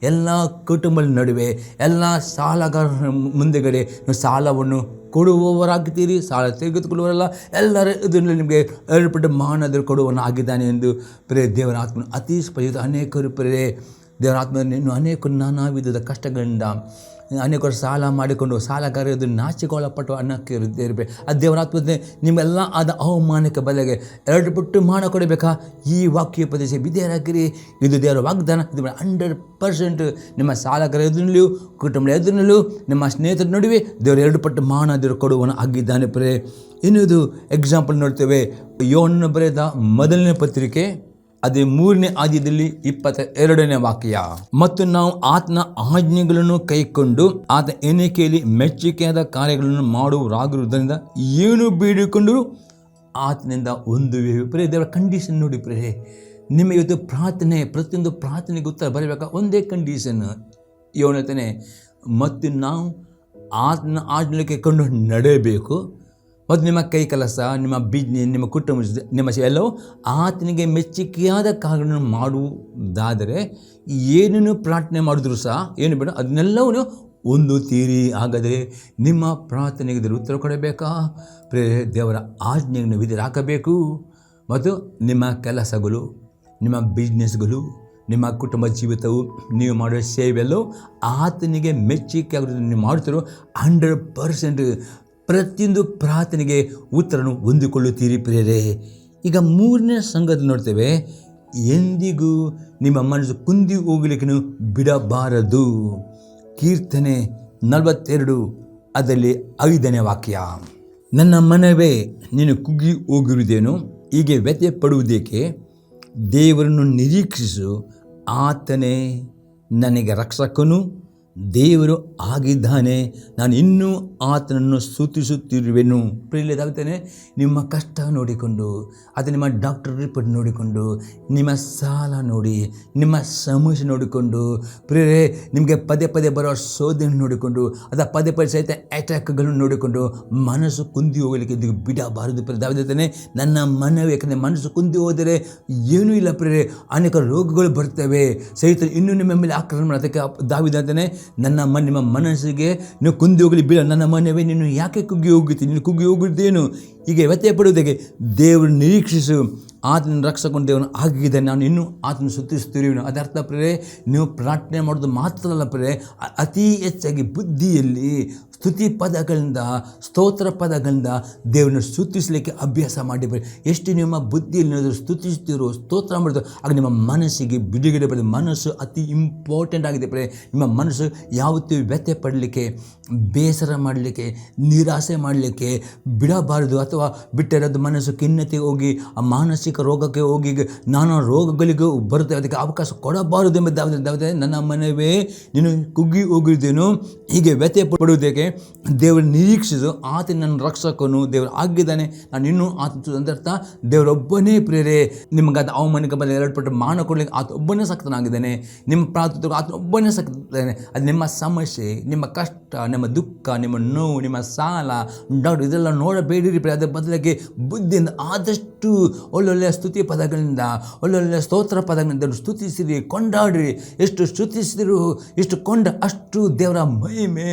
ಎಲ್ಲ ಕುಟುಂಬದ ನಡುವೆ ಎಲ್ಲ ಸಾಲಗಾರರ ಮುಂದೆಗಡೆ ನೀವು ಸಾಲವನ್ನು ಕೊಡುವವರಾಗ್ತೀರಿ, ಸಾಲ ತೆಗೆದುಕೊಳ್ಳುವವರಲ್ಲ, ಎಲ್ಲರ ಇದರಲ್ಲಿ ನಿಮಗೆ 2 ಪಟ್ಟು ಮಾನದರು ಕೊಡುವವನು ಆಗಿದ್ದಾನೆ ಎಂದು ದೇವರ ಆತ್ಮನು ಅತಿ ಸ್ಪಷ್ಟ. ಅನೇಕರು ದೇವರ ಆತ್ಮನ ಇನ್ನು ಅನೇಕರು ನಾನಾ ವಿಧದ ಕಷ್ಟಗಳಿಂದ ಅನೇಕರು ಸಾಲ ಮಾಡಿಕೊಂಡು ಸಾಲಗಾರರು ನಾಚಿಕೊಳ್ಳಪಟ್ಟು ಅನ್ನಕ್ಕೆ ಇರಬೇಕು. ಅದು ದೇವರ ಆತ್ಮನೇ ನಿಮ್ಮೆಲ್ಲ ಆದ ಅವಮಾನಕ್ಕೆ ಬದಲಿಗೆ 2 ಪಟ್ಟು ಮಾನ ಕೊಡಬೇಕಾ? ಈ ವಾಕ್ಯ ಪ್ರದೇಶ ವಿಧೇಯರಾಗಿರಿ. ಇದು ದೇವರ ವಾಗ್ದಾನ. ಇದು 100% ನಿಮ್ಮ ಸಾಲಗಾರ ಎದುರಿನಲ್ಲೂ ಕುಟುಂಬದ ಎದುರಿನಲ್ಲೂ ನಿಮ್ಮ ಸ್ನೇಹಿತರ ನಡುವೆ ದೇವರು 2 ಪಟ್ಟು ಮಾನ ದೇವರು ಕೊಡುವನು ಆಗಿದ್ದಾನೆ. ಇನ್ನೊಂದು ಎಕ್ಸಾಂಪಲ್ ನೋಡ್ತೇವೆ. ಯೋಹನ ಬರೆದ ಮೊದಲನೇ ಪತ್ರಿಕೆ ಅದೇ 3ನೇ ಅಧ್ಯಾಯದಲ್ಲಿ 22ನೇ ವಾಕ್ಯ. ಮತ್ತು ನಾವು ಆತನ ಆಜ್ಞೆಗಳನ್ನು ಕೈಕೊಂಡು ಆತ ಎಣಿಕೆಯಲ್ಲಿ ಮೆಚ್ಚುಗೆಯಾದ ಕಾರ್ಯಗಳನ್ನು ಮಾಡುವರಾಗಿರುವುದರಿಂದ ಏನು ಬೇಡಿಕೊಂಡರೂ ಆತನಿಂದ ಹೊಂದುವೆವು. ದೇವರ ಕಂಡೀಷನ್ ನೋಡಿ ನಿಮಗೆ ಇವತ್ತು ಪ್ರಾರ್ಥನೆ, ಪ್ರತಿಯೊಂದು ಪ್ರಾರ್ಥನೆಗೆ ಉತ್ತರ ಬರಬೇಕಾ? ಒಂದೇ ಕಂಡೀಷನ್ ಹೇಳ್ತಾನೆ, ಮತ್ತು ನಾವು ಆತನ ಆಜ್ಞೆ ಕೈಕೊಂಡು ನಡೆಯಬೇಕು. ಮತ್ತು ನಿಮ್ಮ ಕೈ ಕೆಲಸ, ನಿಮ್ಮ ಬಿಸ್ನೆಸ್, ನಿಮ್ಮ ಕುಟುಂಬ, ನಿಮ್ಮ ಎಲ್ಲವೂ ಆತನಿಗೆ ಮೆಚ್ಚುಗೆಯಾದ ಕಾರ್ಯಗಳನ್ನು ಮಾಡುವುದಾದರೆ ಏನನ್ನು ಪ್ರಾರ್ಥನೆ ಮಾಡಿದ್ರು ಸಹ ಏನು ಬೇಡ ಅದನ್ನೆಲ್ಲವೂ ಹೊಂದುತ್ತೀರಿ. ಹಾಗಾದರೆ ನಿಮ್ಮ ಪ್ರಾರ್ಥನೆಗೆ ಉತ್ತರ ಕೊಡಬೇಕಾ? ದೇವರ ಆಜ್ಞೆಯನ್ನು ವಿಧಿರಾಕಬೇಕು. ಮತ್ತು ನಿಮ್ಮ ಕೆಲಸಗಳು, ನಿಮ್ಮ ಬಿಸ್ನೆಸ್ಗಳು, ನಿಮ್ಮ ಕುಟುಂಬ ಜೀವಿತವು, ನೀವು ಮಾಡುವ ಸೇವೆಯಲ್ಲೂ ಆತನಿಗೆ ಮೆಚ್ಚುಗೆ ಆಗೋದನ್ನು ನೀವು ಮಾಡ್ತಿರೋ 100% ಪ್ರತಿಯೊಂದು ಪ್ರಾರ್ಥನೆಗೆ ಉತ್ತರವನ್ನು ಹೊಂದಿಕೊಳ್ಳುತ್ತೀರಿ ಪ್ರಿಯರೇ. ಈಗ 3ನೇ ಸಂಗತಿ ನೋಡ್ತೇವೆ, ಎಂದಿಗೂ ನಿಮ್ಮ ಮನಸ್ಸು ಕುಂದಿ ಹೋಗಲಿಕ್ಕೆ ನೀವು ಬಿಡಬಾರದು. ಕೀರ್ತನೆ 42 ಅದರಲ್ಲಿ 5ನೇ ವಾಕ್ಯ. ನನ್ನ ಮನವೇ ನೀನು ಕುಗ್ಗಿ ಹೋಗಿರುವುದೇನು, ಹೀಗೆ ವ್ಯಥೆ ಪಡುವುದೇಕೆ? ದೇವರನ್ನು ನಿರೀಕ್ಷಿಸು, ಆತನೇ ನನಗೆ ರಕ್ಷಕನು, ದೇವರು ಆಗಿದ್ದಾನೆ, ನಾನು ಇನ್ನೂ ಆತನನ್ನು ಸ್ತುತಿಸುತ್ತಿರುವೆನು. ಪ್ರಿಯರಾಗುತ್ತೇನೆ, ನಿಮ್ಮ ಕಷ್ಟ ನೋಡಿಕೊಂಡು, ಅದು ನಿಮ್ಮ ಡಾಕ್ಟರ್ ರಿಪೋರ್ಟ್ ನೋಡಿಕೊಂಡು, ನಿಮ್ಮ ಸಾಲ ನೋಡಿ, ನಿಮ್ಮ ಸಮಸ್ಯೆ ನೋಡಿಕೊಂಡು, ಪ್ರಿಯರೇ ನಿಮಗೆ ಪದೇ ಪದೇ ಬರೋ ಶೋಧನೆ ನೋಡಿಕೊಂಡು, ಅದು ಪದೇ ಪದೇ ಸಹಿತ ಅಟ್ಯಾಕ್ಗಳನ್ನು ನೋಡಿಕೊಂಡು ಮನಸ್ಸು ಕುಂದಿ ಹೋಗಲಿಕ್ಕೆ ಇದು ಬಿಡಬಾರದು. ಪ್ರಿಯರಾಗುತ್ತೇನೆ, ನನ್ನ ಮನವಿ, ಯಾಕಂದರೆ ಮನಸ್ಸು ಕುಂದಿ ಹೋದರೆ ಏನೂ ಇಲ್ಲ ಪ್ರಿಯರೇ, ಅನೇಕ ರೋಗಗಳು ಬರ್ತವೆ, ಸಹಿತ ಇನ್ನೂ ನಿಮ್ಮ ಮೇಲೆ ಆಕ್ರಮಣ. ಅದಕ್ಕೆ ದಾವೀದನೇ, ನಿಮ್ಮ ಮನಸ್ಸಿಗೆ ನೀವು ಕುಂದಿ ಹೋಗಲಿ ಬಿಡ, ನನ್ನ ಮನವೇ ನೀನು ಯಾಕೆ ಕುಗ್ಗಿ ಹೋಗುತ್ತೀನಿ, ನೀನು ಕುಗ್ಗಿ ಹೋಗುತ್ತೇನು, ಹೀಗೆ ವ್ಯತ್ಯಯ ಪಡುವುದಕ್ಕೆ? ದೇವರು ನಿರೀಕ್ಷಿಸು, ಆತನ ರಕ್ಷಕೊಂಡು ದೇವನು ಆಗಿದ್ದಾನೆ, ನಾನು ಇನ್ನೂ ಆತನ ಸ್ತುತಿಸುತ್ತಿರುವೆನು. ಅದರ್ಥ ಪ್ರಿಯರೇ, ನೀವು ಪ್ರಾರ್ಥನೆ ಮಾಡೋದು ಮಾತ್ರ ಅಲ್ಲ ಪ್ರಿಯರೇ, ಅತಿ ಹೆಚ್ಚಾಗಿ ಬುದ್ಧಿಯಲ್ಲಿ ಸ್ತುತಿ ಪದಗಳಿಂದ, ಸ್ತೋತ್ರ ಪದಗಳಿಂದ ದೇವರನ್ನು ಸ್ತುತಿಸಲಿಕ್ಕೆ ಅಭ್ಯಾಸ ಮಾಡಿ. ಎಷ್ಟು ನಿಮ್ಮ ಬುದ್ಧಿಯಲ್ಲಿ ಸ್ತುತಿಸ್ತಿರೋ, ಸ್ತೋತ್ರ ಮಾಡಿದ್ರು, ಆಗ ನಿಮ್ಮ ಮನಸ್ಸಿಗೆ ಬಿಡುಗಡೆ ಬರ್ತದೆ. ಮನಸ್ಸು ಅತಿ ಇಂಪಾರ್ಟೆಂಟ್ ಆಗಿದೆ ಪ್ರಿಯರೇ. ನಿಮ್ಮ ಮನಸ್ಸು ಯಾವತ್ತೂ ವ್ಯಥೆ ಪಡಲಿಕ್ಕೆ, ಬೇಸರ ಮಾಡಲಿಕ್ಕೆ, ನಿರಾಸೆ ಮಾಡಲಿಕ್ಕೆ ಬಿಡಬಾರದು. ಅಥವಾ ಬಿಟ್ಟಿರೋದು ಮನಸ್ಸು ಖಿನ್ನತೆಗೆ ಹೋಗಿ ಆ ಮಾನಸಿಕ ಲೌಕಿಕ ರೋಗಕ್ಕೆ ಹೋಗಿ ನಾನಾ ರೋಗಗಳಿಗೂ ಬರುತ್ತೆ, ಅದಕ್ಕೆ ಅವಕಾಶ ಕೊಡಬಾರದು ಎಂಬುದಾಗಿದೆ. ನನ್ನ ಮನವೇ ನೀನು ಕುಗ್ಗಿ ಹೋಗಿದ್ದೇನು, ಹೀಗೆ ವ್ಯಥೆ ಪಡುವುದಕ್ಕೆ ದೇವರು ನಿರೀಕ್ಷಿಸು, ಆತ ನನ್ನ ರಕ್ಷಕನು, ದೇವರು ಆಗಿದ್ದಾನೆ, ನಾನು ಇನ್ನೂ ಆತ ಅಂದರ್ಥ ದೇವರೊಬ್ಬನೇ ಪ್ರೇರೆ. ನಿಮಗಾದ ಅವಮಾನಿಕ ಬಲ ಎರಡ್ಪಟ್ಟು ಮಾನ ಕೊಡಲಿಕ್ಕೆ ಆತ ಒಬ್ಬನೇ ಸಕ್ತನಾಗಿದ್ದಾನೆ, ನಿಮ್ಮ ಪ್ರಾರ್ಥನೆ ಆತ ಒಬ್ಬನೇ ಸಕ್ತಾನೆ. ಅದು ನಿಮ್ಮ ಸಮಸ್ಯೆ, ನಿಮ್ಮ ಕಷ್ಟ, ನಿಮ್ಮ ದುಃಖ, ನಿಮ್ಮ ನೋವು, ನಿಮ್ಮ ಸಾಲ, ಡೌಟ್ ಇದೆಲ್ಲ ನೋಡಬೇಡಿರಿ. ಅದರ ಬದಲಾಗಿ ಬುದ್ಧಿಯಿಂದ ಆದಷ್ಟು ಒಳ್ಳೊಳ್ಳೆಯ ಸ್ತುತಿ ಪದಗಳಿಂದ, ಒಳ್ಳೊಳ್ಳೆಯ ಸ್ತೋತ್ರ ಪದಗಳಿಂದ ಸ್ತುತಿಸಿರಿ, ಕೊಂಡಾಡಿರಿ. ಎಷ್ಟು ಸ್ತುತಿಸಿದ್ರು, ಎಷ್ಟು ಕೊಂಡ ಅಷ್ಟು ದೇವರ ಮಹಿಮೆ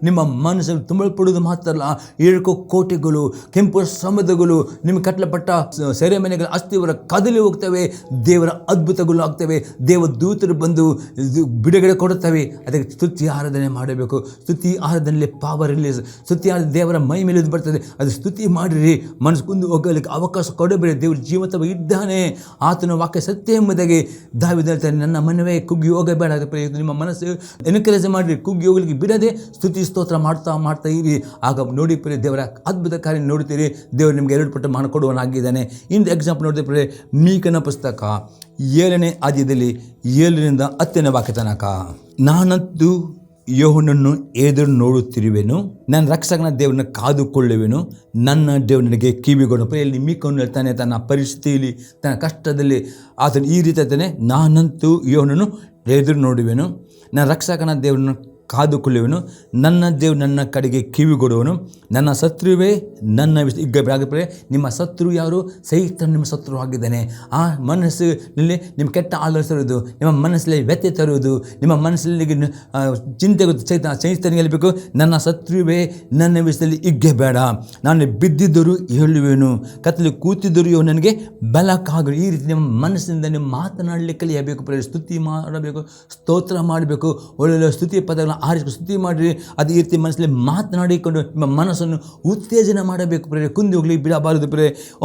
ನಿಮ್ಮ ಮನಸ್ಸಲ್ಲಿ ತುಂಬಲ್ಪಡುವುದು ಮಾತ್ರ ಅಲ್ಲ, 7 ಕೋಟೆಗಳು, ಕೆಂಪು ಸಮುದ್ರಗಳು, ನಿಮಗೆ ಕಟ್ಟಲ್ಪಟ್ಟ ಸೆರೆಮನೆಗಳ ಅಸ್ಥಿವರ ಕದಲಿ ಹೋಗ್ತವೆ, ದೇವರ ಅದ್ಭುತಗಳು ಆಗ್ತವೆ, ದೇವ ದೂತರು ಬಂದು ಬಿಡುಗಡೆ ಕೊಡುತ್ತವೆ. ಅದಕ್ಕೆ ಸ್ತುತಿ ಆರಾಧನೆ ಮಾಡಬೇಕು. ಸ್ತುತಿ ಆರಾಧನೆಯಲ್ಲಿ ಪವರ್ ರಿಲೀಸ್, ಸ್ತುತಿ ಆರಾಧನೆ ದೇವರ ಮೈ ಮೇಲೆ ಬರ್ತದೆ. ಅದು ಸ್ತುತಿ ಮಾಡಿರಿ, ಮನಸ್ಸು ಕುಂದು ಹೋಗಲಿಕ್ಕೆ ಅವಕಾಶ ಕೊಡಬೇಡಿ. ದೇವರು ಜೀವಂತವಾಗಿ ಇದ್ದಾನೆ, ಆತನ ವಾಕ್ಯ ಸತ್ಯ ಎಂಬುದಾಗಿ ದಾವೀದ ಹೇಳ್ತಾನೆ, ನನ್ನ ಮನವೇ ಕುಗ್ಗಿ ಹೋಗಬೇಡ. ನಿಮ್ಮ ಮನಸ್ಸು ಎನ್ಕರೇಜ್ ಮಾಡಿರಿ, ಕುಗ್ಗಿ ಹೋಗಲಿಕ್ಕೆ ಬಿಡದೆ ಸ್ತುತಿ ಸ್ತೋತ್ರ ಮಾಡ್ತಾ ಇರಿ. ಆಗ ನೋಡಿ ಪ್ರಿಯ ದೇವರ ಅದ್ಭುತ ಕಾರ್ಯ ನೋಡ್ತೀರಿ. ದೇವರು ನಿಮಗೆ 2 ಪಟ್ಟು ಮಾನ ಕೊಡುವನಾಗಿದ್ದಾನೆ. ಇಂದು ಎಕ್ಸಾಂಪಲ್ ನೋಡಿದ್ರೆ ಪ್ರಿಯ ಮೀಕನ ಪುಸ್ತಕ 7ನೇ ಅಧ್ಯಾಯದಲ್ಲಿ 7ರಿಂದ 10ನೇ ವಾಕ್ಯ ತನಕ, ನಾನಂತೂ ಯೆಹೋವನನ್ನು ಎದುರು ನೋಡುತ್ತಿರುವೆನು, ನನ್ನ ರಕ್ಷಕನ ದೇವರನ್ನ ಕಾದುಕೊಳ್ಳುವೆನು, ನನ್ನ ದೇವನಿಗೆ ಕಿವಿಗೊಡು. ಪ್ರಿಯಲ್ಲಿ ಮೀಕನು ಹೇಳ್ತಾನೆ, ತನ್ನ ಪರಿಸ್ಥಿತಿಯಲ್ಲಿ, ತನ್ನ ಕಷ್ಟದಲ್ಲಿ ಆತನು ಈ ರೀತಿ ಹೇಳ್ತಾನೆ, ನಾನಂತೂ ಯೆಹೋವನನ್ನು ಎದುರು ನೋಡುವೆನು, ನನ್ನ ರಕ್ಷಕನ ದೇವರನ್ನು ಕಾದುಕೊಳ್ಳುವೆನು, ನನ್ನ ದೇವರು ನನ್ನ ಕಡೆಗೆ ಕಿವಿಗೊಡುವನು, ನನ್ನ ಶತ್ರುವೇ ನನ್ನ ಈಗ ನಿಮ್ಮ ಶತ್ರು ಯಾರು? ಸೈತಾನ ನಿಮ್ಮ ಶತ್ರು ಆಗಿದ್ದಾನೆ. ಆ ಮನಸ್ಸಿನಲ್ಲಿ ನಿಮ್ಮ ಕೆಟ್ಟ ಆಲೋಚನೆ ತರುವುದು, ನಿಮ್ಮ ಮನಸ್ಸಲ್ಲಿ ವ್ಯಥೆ ತರುವುದು, ನಿಮ್ಮ ಮನಸ್ಸಲ್ಲಿ ಚಿಂತೆ ಸೈತಾನಿಗೆ ಹೇಳಬೇಕು, ನನ್ನ ಶತ್ರುವೇ ನನ್ನ ವಿಷಯದಲ್ಲಿ ಇಗ್ಗೆ ಬೇಡ, ನಾನು ಬಿದ್ದಿದ್ದರೂ ಹೇಳುವೆನು, ಕತ್ತಲು ಕೂತಿದ್ದರೂ ಇವು ನನಗೆ ಬಲಕ್ಕಾಗಲು. ಈ ರೀತಿ ನಿಮ್ಮ ಮನಸ್ಸಿನಿಂದ ನೀವು ಮಾತನಾಡಲಿಕ್ಕೆ ಕಲಿಯಬೇಕು. ಸ್ತುತಿ ಮಾಡಬೇಕು, ಸ್ತೋತ್ರ ಮಾಡಬೇಕು, ಒಳ್ಳೊಳ್ಳೆ ಸ್ತುತಿ ಪದಗಳನ್ನು ಆರಿಸಿ ಸ್ತುತಿ ಮಾಡಿರಿ. ಅದೇ ರೀತಿ ಮನಸ್ಸಲ್ಲಿ ಮಾತನಾಡಿಕೊಂಡು ನಿಮ್ಮ ಮನಸ್ಸನ್ನು ಉತ್ತೇಜನ ಮಾಡಬೇಕು. ಕುಂದಿ ಹೋಗಲಿ ಬಿಡಬಾರದು.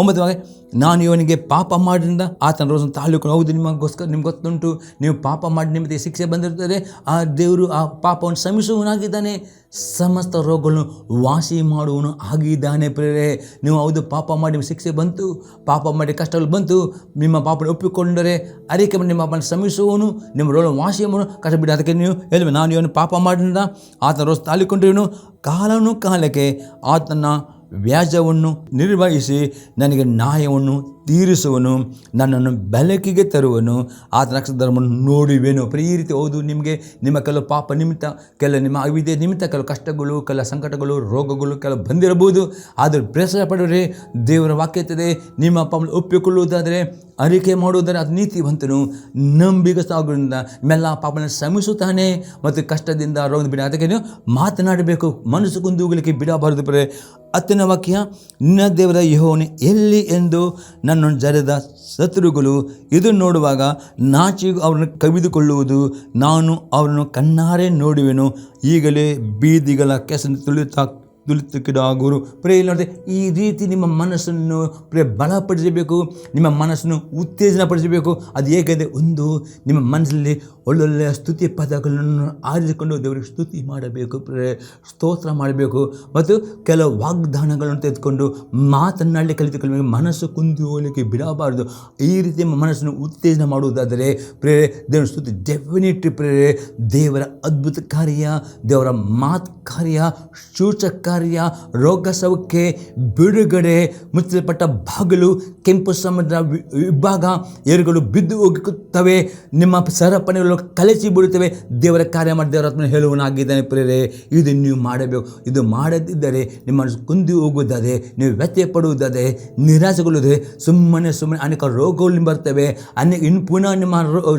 9ನೇ, ನಾನು ಇವನಿಗೆ ಪಾಪ ಮಾಡಿರಿಂದ ಆತನ ರೋಜನ್ನು ತಾಳಿಕೊಂಡು, ಹೌದು ನಿಮಗೋಸ್ಕರ ನಿಮ್ಗೆ ಗೊತ್ತುಂಟು, ನೀವು ಪಾಪ ಮಾಡಿ ನಿಮಗೆ ಶಿಕ್ಷೆ ಬಂದಿರ್ತದೆ. ಆ ದೇವರು ಆ ಪಾಪವನ್ನು ಕ್ಷಮಿಸುವನಾಗಿದ್ದಾನೆ, ಸಮಸ್ತ ರೋಗಗಳನ್ನು ವಾಸಿ ಮಾಡುವನು ಆಗಿದ್ದಾನೆ. ಪ್ರೇರೆ ನೀವು ಹೌದು ಪಾಪ ಮಾಡಿ ನಿಮ್ಮ ಶಿಕ್ಷೆ ಬಂತು, ಪಾಪ ಮಾಡಿ ಕಷ್ಟಗಳು ಬಂತು, ನಿಮ್ಮ ಪಾಪನ ಒಪ್ಪಿಕೊಂಡರೆ ಅರಿಕೆ ಮಾಡಿ ನಿಮ್ಮ ಪಾಪನ ಶ್ರಮಿಸುವನು, ನಿಮ್ಮ ರೋಗ ವಾಸಿ ಮಾಡುವನು, ಕಷ್ಟ ಬಿಡಿ. ಅದಕ್ಕೆ ನೀವು ಹೇಳುವ, ನಾನು ಇವನು ಪಾಪ ಮಾಡಿದ ಆತನ ರೋಜ ತಾಳಿಕೊಂಡಿರುವನು, ಕಾಲಕ್ಕೆ ಆತನ ವ್ಯಾಜ್ಯವನ್ನು ನಿರ್ವಹಿಸಿ ನನಗೆ ನ್ಯಾಯವನ್ನು ತೀರಿಸುವನು, ನನ್ನನ್ನು ಬೆಳಕಿಗೆ ತರುವನು, ಆತನ ರಕ್ಷಕ ಧರ್ಮವನ್ನು ನೋಡುವೆನು. ಈ ರೀತಿ ಹೌದು, ನಿಮಗೆ ನಿಮ್ಮ ಕೆಲವು ಪಾಪ ನಿಮಿತ್ತ, ನಿಮ್ಮ ಅವಿದ್ಯೆ ನಿಮಿತ್ತ ಕೆಲವು ಕಷ್ಟಗಳು, ಕೆಲವು ಸಂಕಟಗಳು, ರೋಗಗಳು ಕೆಲವು ಬಂದಿರಬಹುದು. ಆದರೆ ಬೇಸರ ಪಡೆದರೆ ದೇವರ ವಾಕ್ಯ ಇರ್ತದೆ, ನಿಮ್ಮ ಪಾಪವನ್ನು ಒಪ್ಪಿಕೊಳ್ಳುವುದಾದರೆ, ಅರಿಕೆ ಮಾಡುವುದಾದರೆ ಅದು ನೀತಿವಂತನು, ನಂಬಿಗಸ್ತಾಗೋದ್ರಿಂದ ನಿಮ್ಮೆಲ್ಲ ಪಾಪವನ್ನು ಶ್ರಮಿಸುತ್ತಾನೆ ಮತ್ತು ಕಷ್ಟದಿಂದ ರೋಗ ಬಿಡ. ಅದಕ್ಕೆ ನೀವು ಮಾತನಾಡಬೇಕು, ಮನಸ್ಸು ಕುಂದು ಹೋಗಲಿಕ್ಕೆ ಬಿಡಬಾರದು. 10ನೇ ವಾಕ್ಯ, ನಿನ್ನ ದೇವರ ಯೆಹೋವನು ಎಲ್ಲಿ ಎಂದು ನನ್ನನ್ನು ಜರೆದ ಶತ್ರುಗಳು ಇದು ನೋಡುವಾಗ ನಾಚಿಗೂ ಅವರನ್ನು ಕವಿದುಕೊಳ್ಳುವುದು, ನಾನು ಅವರನ್ನು ಕಣ್ಣಾರೆ ನೋಡುವೆನು, ಈಗಲೇ ಬೀದಿಗಳ ಕೆಸನ್ನು ತುಳಿತಕ್ಕಿಡಾಗುವರು. ನೋಡಿದೆ, ಈ ರೀತಿ ನಿಮ್ಮ ಮನಸ್ಸನ್ನು ಬಲಪಡಿಸಬೇಕು, ನಿಮ್ಮ ಮನಸ್ಸನ್ನು ಉತ್ತೇಜನ ಪಡಿಸಬೇಕು. ಅದು ಹೇಗೆಂದರೆ, ಒಂದು ನಿಮ್ಮ ಮನಸ್ಸಲ್ಲಿ ಒಳ್ಳೊಳ್ಳೆಯ ಸ್ತುತಿ ಪದಗಳನ್ನು ಆರಿಸಿಕೊಂಡು ದೇವರಿಗೆ ಸ್ತುತಿ ಮಾಡಬೇಕು, ಸ್ತೋತ್ರ ಮಾಡಬೇಕು. ಮತ್ತು ಕೆಲವು ವಾಗ್ದಾನಗಳನ್ನು ತೆಗೆದುಕೊಂಡು ಮಾತನಾಡಲಿ ಕಲಿತುಕೊಳ್ಳಬೇಕು. ಮನಸ್ಸು ಕುಂದು ಹೋಗಲಿಕ್ಕೆ ಬಿಡಬಾರದು. ಈ ರೀತಿ ನಿಮ್ಮ ಮನಸ್ಸನ್ನು ಉತ್ತೇಜನ ಮಾಡುವುದಾದರೆ ದೇವರ ಸ್ತುತಿ ಡೆಫಿನೆಟ್ ದೇವರ ಅದ್ಭುತ ಕಾರ್ಯ, ದೇವರ ಮಾತು ಕಾರ್ಯ, ಸೂಚಕ ಕಾರ್ಯ, ರೋಗ ಸೌಖ್ಯ, ಬಿಡುಗಡೆ, ಮುಚ್ಚಲ್ಪಟ್ಟ ಬಾಗಿಲು, ಕೆಂಪು ಸಮುದ್ರ ವಿಭಾಗ, ಏರುಗಳು ಬಿದ್ದು ಹೋಗುತ್ತವೆ, ನಿಮ್ಮ ಸರಪಣಿಗಳು ಕಲಚಿ ಬಿಡುತ್ತವೆ. ದೇವರ ಕಾರ್ಯ ಮಾಡಿ ದೇವರ ಆತ್ಮನ ಹೇಳುವನಾಗಿದ್ದಾನೆ. ಪ್ರೇರೆ ಇದು ನೀವು ಮಾಡಬೇಕು. ಇದು ಮಾಡದಿದ್ದರೆ ನಿಮ್ಮ ಮನಸ್ಸು ಕುಂದಿ ಹೋಗುವುದಾದರೆ, ನೀವು ವ್ಯತ್ಯಯ ಪಡುವುದಾದರೆ, ನಿರಾಸೆಗೊಳ್ಳುವುದೇ, ಸುಮ್ಮನೆ ಅನೇಕ ರೋಗಗಳು ಬರ್ತವೆ, ಇನ್ನು ಪುನಃ ನಿಮ್ಮ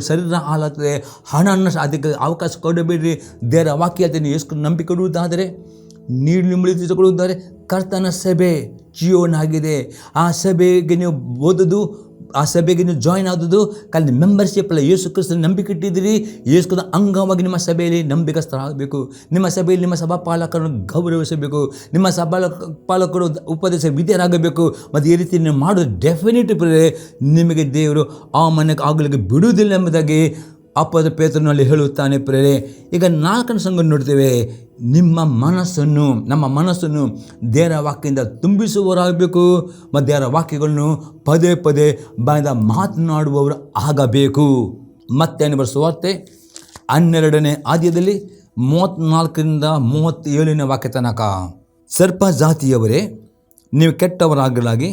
ಶರೀರ ಹಾಳಾಗ್ತದೆ. ಹಣವನ್ನು ಅದಕ್ಕೆ ಅವಕಾಶ ಕೊಡಬೇಡ್ರಿ. ದೇವರ ವಾಕ್ಯ ನೀವು ಎಷ್ಟು ನಂಬಿಕೊಡುವುದಾದರೆ, ನೀರು ನಿಂಬಳಿ ತಿಳಿದುಕೊಳ್ಳುವುದಾದರೆ, ಕರ್ತನ ಸಭೆ ಜೀವನ ಆಗಿದೆ. ಆ ಸಭೆಗೆ ನೀವು ಓದೋದು, ಆ ಸಭೆಗೆ ನೀವು ಜಾಯಿನ್ ಆದದ್ದು ಅಲ್ಲಿ ಮೆಂಬರ್ಶಿಪ್ ಅಲ್ಲ. ಯೇಸು ಕ್ರಿಸ್ತನ ನಂಬಿಕೆ ಇಟ್ಟಿದ್ದೀರಿ, ಯೇಸು ಕ್ರಿಸ್ತನ ಅಂಗವಾಗಿ ನಿಮ್ಮ ಸಭೆಯಲ್ಲಿ ನಂಬಿಕಸ್ಥರಾಗಬೇಕು. ನಿಮ್ಮ ಸಭೆಯಲ್ಲಿ ನಿಮ್ಮ ಸಭಾ ಪಾಲಕರನ್ನು ಗೌರವಿಸಬೇಕು, ನಿಮ್ಮ ಪಾಲಕರು ಉಪದೇಶ ವಿಧೇಯರಾಗಬೇಕು. ಮತ್ತು ಈ ರೀತಿ ನೀವು ಮಾಡೋದು ಡೆಫಿನೆಟ್ ನಿಮಗೆ ದೇವರು ಆ ಮನೆಗೆ ಆಗಲಿಕ್ಕೆ ಬಿಡುವುದಿಲ್ಲ ಎಂಬುದಾಗಿ ಅಪೊಸ್ತಲ ಪೇತ್ರನಲ್ಲಿ ಹೇಳುತ್ತಾನೆ ಪ್ರೇರೆ. ಈಗ 4ನೇ ಸಂಘ ನೋಡ್ತೇವೆ, ನಮ್ಮ ಮನಸ್ಸನ್ನು ದೇವರ ವಾಕ್ಯದಿಂದ ತುಂಬಿಸುವವರಾಗಬೇಕು ಮತ್ತು ದೇವರ ವಾಕ್ಯಗಳನ್ನು ಪದೇ ಪದೇ ಬಾಯಿಂದ ಮಾತನಾಡುವವರು ಆಗಬೇಕು. ಮತ್ತೇನು ಸುವಾರ್ತೆ 12ನೇ ಅಧ್ಯಾಯದಲ್ಲಿ 34ರಿಂದ 37ನೇ ವಾಕ್ಯ ತನಕ, ಸರ್ಪ ಜಾತಿಯವರೇ, ನೀವು ಕೆಟ್ಟವರಾಗಲಾಗಿ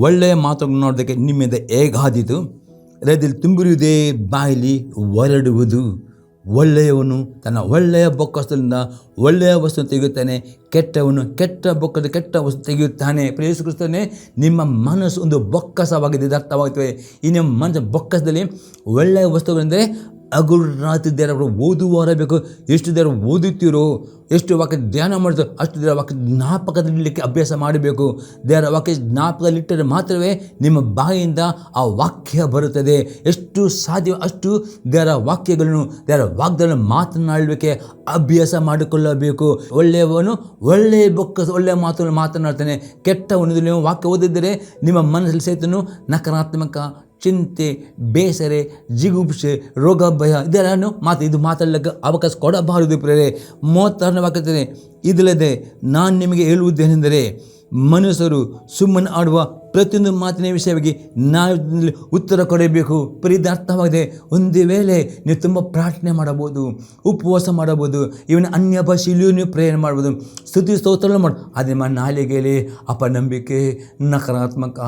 ಒಳ್ಳೆಯ ಮಾತುಗಳನ್ನು ನೋಡೋದಕ್ಕೆ ನಿಮ್ಮಿಂದ ಹೇಗಾದೀತು? ಹೃದಯದಲ್ಲಿ ತುಂಬಿರುವುದೇ ಬಾಯಲ್ಲಿ ಹೊರಡುವುದು. ಒಳ್ಳೆಯವನು ತನ್ನ ಒಳ್ಳೆಯ ಬೊಕ್ಕಸದಿಂದ ಒಳ್ಳೆಯ ವಸ್ತು ತೆಗೆಯುತ್ತಾನೆ, ಕೆಟ್ಟವನು ಕೆಟ್ಟ ಬೊಕ್ಕದ ಕೆಟ್ಟ ವಸ್ತು ತೆಗೆಯುತ್ತಾನೆ. ಯೇಸು ಕ್ರಿಸ್ತನೇ, ನಿಮ್ಮ ಮನಸ್ಸು ಒಂದು ಬೊಕ್ಕಸವಾಗಿದೆ, ಇದು ಅರ್ಥವಾಗುತ್ತವೆ. ಈ ನಿಮ್ಮ ಮನಸ್ಸು ಬೊಕ್ಕಸದಲ್ಲಿ ಒಳ್ಳೆಯ ವಸ್ತುಗಳೆಂದರೆ ಹಗಲು ರಾತ್ರಿ ದೇವರ ಓದುವವರಬೇಕು. ಎಷ್ಟು ದೇವರ ಓದುತ್ತೀರೋ, ಎಷ್ಟು ವಾಕ್ಯ ಧ್ಯಾನ ಮಾಡ್ತೀರೋ ಅಷ್ಟು ದೇವರ ವಾಕ್ಯ ಜ್ಞಾಪಕದಲ್ಲಿಡಲಿಕ್ಕೆ ಅಭ್ಯಾಸ ಮಾಡಬೇಕು. ದೇವರ ವಾಕ್ಯ ಜ್ಞಾಪಕದಲ್ಲಿಟ್ಟರೆ ಮಾತ್ರವೇ ನಿಮ್ಮ ಬಾಯಿಯಿಂದ ಆ ವಾಕ್ಯ ಬರುತ್ತದೆ. ಎಷ್ಟು ಸಾಧ್ಯ ಅಷ್ಟು ದೇವರ ವಾಕ್ಯಗಳನ್ನು, ದೇವರ ವಾಗ್ದಾನ ಮಾತನಾಡಲಿಕ್ಕೆ ಅಭ್ಯಾಸ ಮಾಡಿಕೊಳ್ಳಬೇಕು. ಒಳ್ಳೆಯವನು ಒಳ್ಳೆಯ ಬೊಕ್ಕಸ ಒಳ್ಳೆಯ ಮಾತನ್ನು ಮಾತನಾಡ್ತಾನೆ. ಕೆಟ್ಟವನು ನೀವು ವಾಕ್ಯ ಓದಿದ್ದರೆ ನಿಮ್ಮ ಮನಸ್ಸಲ್ಲಿ ಸಹಿತನು ನಕಾರಾತ್ಮಕ ಚಿಂತೆ, ಬೇಸರೆ, ಜಿಗುಪ್ಸೆ, ರೋಗ, ಭಯ ಇದೆಲ್ಲನೂ ಇದು ಮಾತಾಡಲಿಕ್ಕೆ ಅವಕಾಶ ಕೊಡಬಾರದು ಪ್ರೇರೆ. 36ನೇ ವಾಕ್ಯ, ಇದಲ್ಲದೆ ನಾನು ನಿಮಗೆ ಹೇಳುವುದೇನೆಂದರೆ, ಮನುಷ್ಯರು ಸುಮ್ಮನೆ ಆಡುವ ಪ್ರತಿಯೊಂದು ಮಾತಿನ ವಿಷಯವಾಗಿ ನಾವು ಉತ್ತರ ಕೊಡಬೇಕು. ಇದು ಅರ್ಥವಾಗಿದೆ. ಒಂದು ವೇಳೆ ನೀವು ತುಂಬ ಪ್ರಾರ್ಥನೆ ಮಾಡಬಹುದು, ಉಪವಾಸ ಮಾಡಬಹುದು, ಇವನ ಅನ್ಯ ಭಾಷೆಯಲ್ಲಿಯೂ ನೀವು ಪ್ರೇರಣೆ ಮಾಡ್ಬೋದು, ಸ್ತುತಿ ಸ್ತೋತ್ರ ಮಾಡಿ. ಅದು ನಿಮ್ಮ ನಾಲಿಗೆಯಲ್ಲಿ ಅಪನಂಬಿಕೆ, ನಕಾರಾತ್ಮಕ,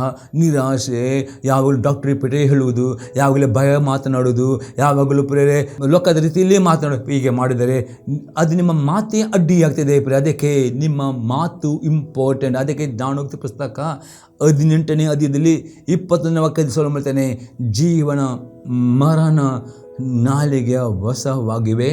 ನಿರಾಶೆ, ಯಾವಾಗಲೂ ಡಾಕ್ಟರ್ ರಿಪೀಟೇ ಹೇಳುವುದು, ಯಾವಾಗಲೂ ಭಯ ಮಾತನಾಡೋದು, ಯಾವಾಗಲೂ ಪ್ರೇರೆ ಲೋಕದ ರೀತಿಯಲ್ಲಿ ಮಾತನಾಡೋದು, ಹೀಗೆ ಮಾಡಿದರೆ ಅದು ನಿಮ್ಮ ಮಾತೇ ಅಡ್ಡಿಯಾಗ್ತದೆ. ಅದಕ್ಕೆ ನಿಮ್ಮ ಮಾತು ಇಂಪಾರ್ಟೆಂಟ್. ಅದಕ್ಕೆ ಜ್ಞಾನೋಕ್ತಿ ಪುಸ್ತಕ 18ನೇ ಅಧ್ಯಾಯದಲ್ಲಿ 21ನೇ ವಾಕ್ಯದಲ್ಲಿ ಸೊಲ ಮಾಡ್ತಾನೆ, ಜೀವನ ಮರಣ ನಾಲಿಗೆಯ ವಶವಾಗಿವೆ,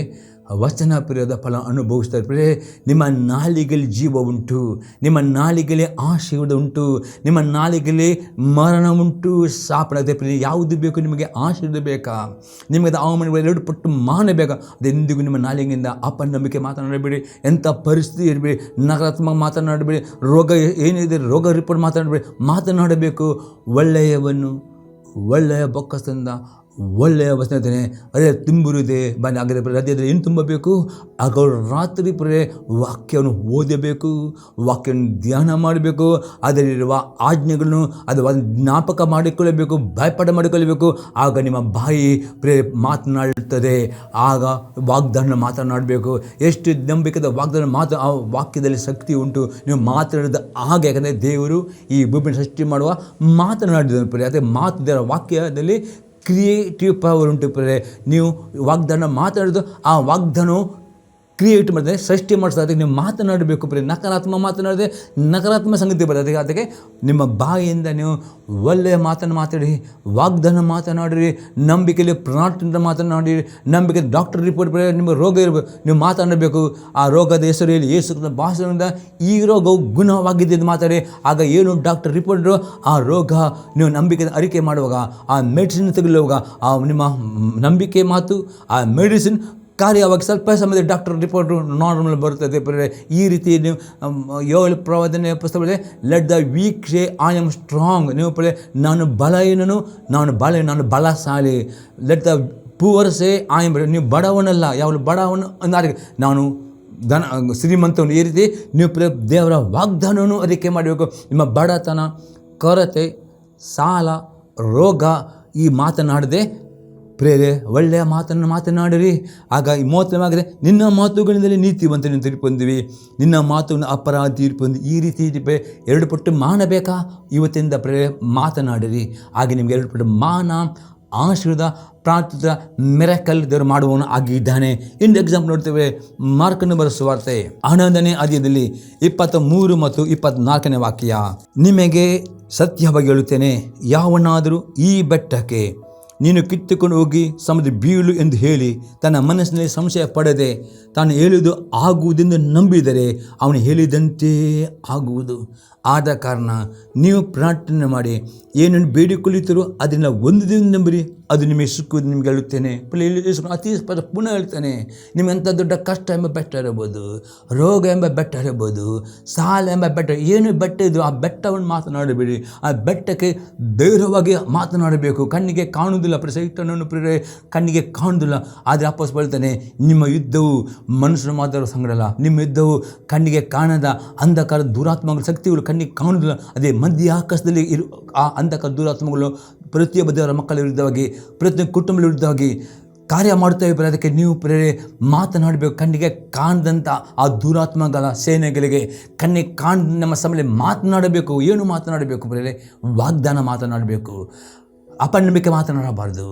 ವಚನ ಪ್ರಿಯದ ಫಲ ಅನುಭವಿಸ್ತಾರೆ. ಪ್ರಿಯೇ, ನಿಮ್ಮ ನಾಲಿಗೆಯಲ್ಲಿ ಜೀವ ಉಂಟು, ನಿಮ್ಮ ನಾಲಿಗೆಯಲ್ಲಿ ಆಶೀರ್ವಾದ ಉಂಟು, ನಿಮ್ಮ ನಾಲಿಗೆಯಲ್ಲಿ ಮರಣ ಉಂಟು, ಶಾಪನಾಗಿದೆ. ಪ್ರಿಯೇ, ಯಾವುದು ಬೇಕು ನಿಮಗೆ? ಆಶೀರ್ವಾದ ಬೇಕಾ? ನಿಮಗೆ ಅದು ಅವಮಾನ 2 ಪಟ್ಟು ಮಾನ ಬೇಕಾ? ಅದೆಂದಿಗೂ ನಿಮ್ಮ ನಾಲಿಗೆಯಿಂದ ಅಪನಂಬಿಕೆ ಮಾತನಾಡಬೇಡಿ, ಎಂಥ ಪರಿಸ್ಥಿತಿ ಇರಬೇಡಿ, ನಕಾರಾತ್ಮಕ ಮಾತನಾಡಬೇಡಿ, ರೋಗ ಏನಿದೆ ರೋಗ ರಿಪೋರ್ಟ್ ಮಾತನಾಡಬೇಕು. ಒಳ್ಳೆಯವನು ಒಳ್ಳೆಯ ಬೊಕ್ಕಸದಿಂದ ಒಳ್ಳೆಯ ವಚನ ಅದೇ ತುಂಬಿರುವುದೇ ಬನ್ನಿ. ಆಗದೆ ಹೃದಯದಲ್ಲಿ ಏನು ತುಂಬಬೇಕು? ಹಗಲು ರಾತ್ರಿ ಪ್ರೇ ವಾಕ್ಯವನ್ನು ಓದಬೇಕು, ವಾಕ್ಯವನ್ನು ಧ್ಯಾನ ಮಾಡಬೇಕು, ಅದರಲ್ಲಿರುವ ಆಜ್ಞೆಗಳನ್ನು ಅದು ಜ್ಞಾಪಕ ಮಾಡಿಕೊಳ್ಳಬೇಕು, ಭಯಪಡ ಮಾಡಿಕೊಳ್ಳಬೇಕು. ಆಗ ನಿಮ್ಮ ಬಾಯಿ ಪ್ರೇ ಮಾತನಾಡುತ್ತದೆ. ಆಗ ವಾಗ್ದಾನ ಮಾತನಾಡಬೇಕು. ಎಷ್ಟು ನಂಬಿಕೆದ ವಾಗ್ದಾನ ಆ ವಾಕ್ಯದಲ್ಲಿ ಶಕ್ತಿ ಉಂಟು. ನೀವು ಮಾತನಾಡಿದ ಹಾಗೆ, ಯಾಕಂದರೆ ದೇವರು ಈ ಭೂಮಿಯನ್ನು ಸೃಷ್ಟಿ ಮಾಡುವ ಮಾತನಾಡಿದ ಪ್ರೇ ಅದೇ ಮಾತು ದೇವರ ವಾಕ್ಯದಲ್ಲಿ ಕ್ರಿಯೇಟಿವ್ ಪವರ್ ಉಂಟು ಪ್ರೇರೆ. ನೀವು ವಾಗ್ದಾನ ಮಾತಾಡೋದು, ಆ ವಾಗ್ದಾನ ಕ್ರಿಯೇಟ್ ಮಾಡಿದ್ರೆ ಸೃಷ್ಟಿ ಮಾಡಿಸೋದು. ಅದಕ್ಕೆ ನೀವು ಮಾತನಾಡಬೇಕು ಪ್ರೇರೆ. ನಕಾರಾತ್ಮಕ ಮಾತನಾಡಿದ್ರೆ ನಕಾರಾತ್ಮಕ ಸಂಗತಿ ಬರ್ತದೆ. ಅದಕ್ಕೆ ನಿಮ್ಮ ಬಾಯಿಯಿಂದ ನೀವು ಒಳ್ಳೆಯ ಮಾತನ್ನು ಮಾತಾಡಿ, ವಾಗ್ದಾನ ಮಾತನಾಡಿರಿ, ನಂಬಿಕೆಯಲ್ಲಿ ಪ್ರಾರ್ಥನೆ ಮಾತನಾಡಿರಿ. ನಂಬಿಕೆ ಡಾಕ್ಟರ್ ರಿಪೋರ್ಟ್ ಬರೀ ನಿಮಗೆ ರೋಗ ಇರಬೇಕು, ನೀವು ಮಾತನಾಡಬೇಕು. ಆ ರೋಗದ ಹೆಸರಲ್ಲಿ ಯೇಸು ಭಾಷೆಯಿಂದ ಈ ರೋಗವು ಗುಣವಾಗಿದೆ ಎಂದು ಮಾತಾಡಿ. ಆಗ ಏನು ಡಾಕ್ಟರ್ ರಿಪೋರ್ಟ್ ಆ ರೋಗ ನೀವು ನಂಬಿಕೆ ಅರಿಕೆ ಮಾಡುವಾಗ, ಆ ಮೆಡಿಸಿನ್ ತೆಗೆದುವಾಗ ಆ ನಿಮ್ಮ ನಂಬಿಕೆ ಮಾತು ಆ ಮೆಡಿಸಿನ್ ಕಾರ್ಯವಾಗಿ ಸ್ವಲ್ಪ ಸಮಯದಲ್ಲಿ ಡಾಕ್ಟರ್ ರಿಪೋರ್ಟ್ ನಾರ್ಮಲ್ ಬರುತ್ತದೆ. ಈ ರೀತಿ ನೀವು 7 ಪ್ರವಾದನೆ ಪುಸ್ತಕ, let the weak say I am strong. ನೀವು ನಾನು ಬಲಹೀನನು, ನಾನು ಬಲಶಾಲಿ. Let the poor say I am, ನೀವು ಬಡವನಲ್ಲ, ಯಾವಾಗಲೂ ಬಡವನು ಅಂದಾಗ ನಾನು ಶ್ರೀಮಂತನು. ಈ ರೀತಿ ನೀವು ದೇವರ ವಾಗ್ದಾನವನ್ನು ಅರಿಕೆ ಮಾಡಬೇಕು. ನಿಮ್ಮ ಬಡತನ, ಕೊರತೆ, ಸಾಲ, ರೋಗ ಈ ಮಾತನಾಡದೆ ಪ್ರೇರೆ ಒಳ್ಳೆಯ ಮಾತನ್ನು ಮಾತನಾಡಿರಿ. ಆಗ ಈ ಮೋತವಾಗಿದೆ, ನಿನ್ನ ಮಾತುಗಳಿಂದಲೇ ನೀತಿವಂತನ ತೀರ್ಪು ಹೊಂದಿವಿ, ನಿನ್ನ ಮಾತುಗಳನ್ನು ಅಪರಾಧ ತೀರ್ಪು ಹೊಂದಿ. ಈ ರೀತಿ 2 ಪಟ್ಟು ಮಾಡಬೇಕಾ? ಇವತ್ತಿಂದ ಪ್ರೇರೆ ಮಾತನಾಡಿರಿ. ಹಾಗೆ ನಿಮಗೆ 2 ಪಟ್ಟು ಮಾನ, ಆಶೀರ್ವಾದ, ಪ್ರಾರ್ಥಿತ ಮಿರಾಕಲ್ ದೇವರು ಮಾಡುವವನು ಆಗಿದ್ದಾನೆ. ಇನ್ನು ಎಕ್ಸಾಂಪಲ್ ನೋಡ್ತೇವೆ, ಮಾರ್ಕನ ಬರೆದ ಸುವಾರ್ತೆ 11ನೇ ಅಧ್ಯಾಯದಲ್ಲಿ 23 ಮತ್ತು 24ನೇ ವಾಕ್ಯ. ನಿಮಗೆ ಸತ್ಯವಾಗಿ ಹೇಳುತ್ತೇನೆ, ಯಾವನಾದರೂ ಈ ಬೆಟ್ಟಕ್ಕೆ ನೀನು ಕಿತ್ತುಕೊಂಡು ಹೋಗಿ ಸಮುದ್ರ ಬೀಳು ಎಂದು ಹೇಳಿ ತನ್ನ ಮನಸ್ಸಿನಲ್ಲಿ ಸಂಶಯ ಪಡದೆ ತಾನು ಹೇಳುವುದು ಆಗುವುದೆಂದು ನಂಬಿದರೆ ಅವನು ಹೇಳಿದಂತೆ ಆಗುವುದು. ಆದ ಕಾರಣ ನೀವು ಪ್ರಾರ್ಥನೆ ಮಾಡಿ ಏನನ್ನು ಬೇಡಿಕೊಳ್ಳುತ್ತೀರೋ ಅದನ್ನು ಒಂದು ದಿನ ನಂಬಿರಿ, ಅದು ನಿಮಗೆ ಸಿಕ್ಕುವುದು ನಿಮಗೆ ಹೇಳುತ್ತೇನೆ. ಅತಿ ಪುನಃ ಹೇಳ್ತಾನೆ, ನಿಮಗೆ ಎಂಥ ದೊಡ್ಡ ಕಷ್ಟ ಎಂಬ ಬೆಟ್ಟ ಇರಬಹುದು, ರೋಗ ಎಂಬ ಬೆಟ್ಟ ಇರಬಹುದು, ಸಾಲ ಎಂಬ ಬೆಟ್ಟ, ಏನು ಬೆಟ್ಟ ಇದು ಆ ಬೆಟ್ಟವನ್ನು ಮಾತನಾಡಬೇಡಿ. ಆ ಬೆಟ್ಟಕ್ಕೆ ಧೈರ್ಯವಾಗಿ ಮಾತನಾಡಬೇಕು. ಕಣ್ಣಿಗೆ ಕಾಣುವುದು ಕಾಣುವುದಿಲ್ಲ, ಸೈತಾನನು ಪ್ರೇರೆ ಕಣ್ಣಿಗೆ ಕಾಣುವುದಿಲ್ಲ. ಆದರೆ ಅಪೊಸ್ತಲನು ಹೇಳ್ತಾನೆ, ನಿಮ್ಮ ಯುದ್ಧವು ಮನುಷ್ಯರು ಮಾತಾಡೋ ಸಂಗಡಲ್ಲ, ನಿಮ್ಮ ಯುದ್ಧವು ಕಣ್ಣಿಗೆ ಕಾಣದ ಅಂಧಕಾರ ದುರಾತ್ಮಗಳ ಶಕ್ತಿಗಳು ಕಣ್ಣಿಗೆ ಕಾಣುವುದಿಲ್ಲ. ಅದೇ ಮಧ್ಯ ಆಕಾಶದಲ್ಲಿ ಆ ಅಂಧಕಾರ ದುರಾತ್ಮಗಳು ಪ್ರತಿಯೊಬ್ಬ ದೇವರ ಮಕ್ಕಳ ವಿರುದ್ಧವಾಗಿ, ಪ್ರತಿಯೊಂದು ಕುಟುಂಬದ ವಿರುದ್ಧವಾಗಿ ಕಾರ್ಯ ಮಾಡ್ತೇವೆ. ಅದಕ್ಕೆ ನೀವು ಪ್ರೇರೆ ಮಾತನಾಡಬೇಕು. ಕಣ್ಣಿಗೆ ಕಾಣದಂಥ ಆ ದುರಾತ್ಮಗಳ ಸೇನೆಗಳಿಗೆ ಕಣ್ಣಿಗೆ ಕಾಣದ ನಮ್ಮ ಸಮಯ ಮಾತನಾಡಬೇಕು. ಏನು ಮಾತನಾಡಬೇಕು ಪ್ರೇರೆ? ವಾಗ್ದಾನ ಮಾತನಾಡಬೇಕು. ಅಪನಂಬಿಕೆ ಮಾತನಾಡಬಾರ್ದು,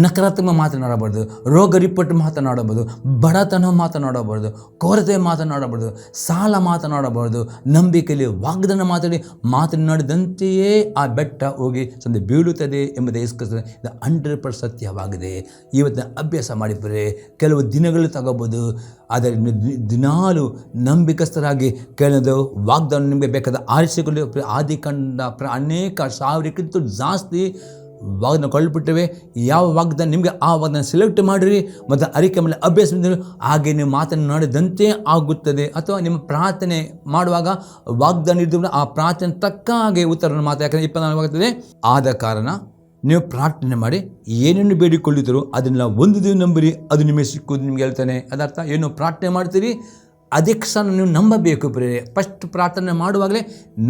ನಕಾರಾತ್ಮಕ ಮಾತನಾಡಬಾರ್ದು, ರೋಗ ರಿಪೋರ್ಟ್ ಮಾತನಾಡಬಾರ್ದು, ಬಡತನ ಮಾತನಾಡಬಾರ್ದು, ಕೊರತೆ ಮಾತನಾಡಬಾರ್ದು, ಸಾಲ ಮಾತನಾಡಬಾರ್ದು. ನಂಬಿಕೆಯಲ್ಲಿ ವಾಗ್ದಾನ ಮಾತನಾಡಿದಂತೆಯೇ ಆ ಬೆಟ್ಟ ಹೋಗಿ ಸಂದೆ ಬೀಳುತ್ತದೆ ಎಂಬುದೇ ಇದು 100% ಸತ್ಯವಾಗಿದೆ. ಇವತ್ತಿನ ಅಭ್ಯಾಸ ಮಾಡಿದರೆ ಕೆಲವು ದಿನಗಳು ತಗೋಬೋದು, ಆದರೆ ದಿನಾಲು ನಂಬಿಕಸ್ಥರಾಗಿ ಕೇಳೋದು ವಾಗ್ದಾನ ನಿಮಗೆ ಬೇಕಾದ ಆರಿಸಿಕೊಳ್ಳಿ. ಆದಿಕಾಂಡ ಅನೇಕ 1000ಕ್ಕಿಂತ ಜಾಸ್ತಿ ವಾಗ್ದಾನ ಕೊಳ್ಳಿಬಿಟ್ಟಿವೆ. ಯಾವ ವಾಗ್ದಾನ ನಿಮಗೆ ಆ ವಾಗ್ದಾನ ಸೆಲೆಕ್ಟ್ ಮಾಡಿರಿ ಮತ್ತು ಅರಿಕೆ ಮೇಲೆ ಅಭ್ಯಾಸ ಮಾಡಿರಿ, ಹಾಗೆ ನೀವು ಮಾತನಾಡಿದಂತೆ ಆಗುತ್ತದೆ. ಅಥವಾ ನಿಮ್ಮ ಪ್ರಾರ್ಥನೆ ಮಾಡುವಾಗ ವಾಗ್ದಾನ ಇದ್ದು ಆ ಪ್ರಾರ್ಥನೆ ತಕ್ಕ ಹಾಗೆ ಉತ್ತರವನ್ನು ಮಾತು, ಯಾಕಂದರೆ 24 ಆಗುತ್ತದೆ. ಆದ ಕಾರಣ ನೀವು ಪ್ರಾರ್ಥನೆ ಮಾಡಿ ಏನೇನು ಬೇಡಿಕೊಳ್ಳುತ್ತೀರೋ ಅದನ್ನೆಲ್ಲ ಒಂದು ದಿನ ನಂಬಿರಿ, ಅದು ನಿಮಗೆ ಸಿಕ್ಕುವುದು ನಿಮ್ಗೆ ಹೇಳ್ತಾನೆ. ಅದರ್ಥ ಏನು? ಪ್ರಾರ್ಥನೆ ಮಾಡ್ತೀರಿ ಅದಕ್ಕೆ ಸಹ ನೀವು ನಂಬಬೇಕು ಪ್ರೇರೆ. ಫಸ್ಟ್ ಪ್ರಾರ್ಥನೆ ಮಾಡುವಾಗಲೇ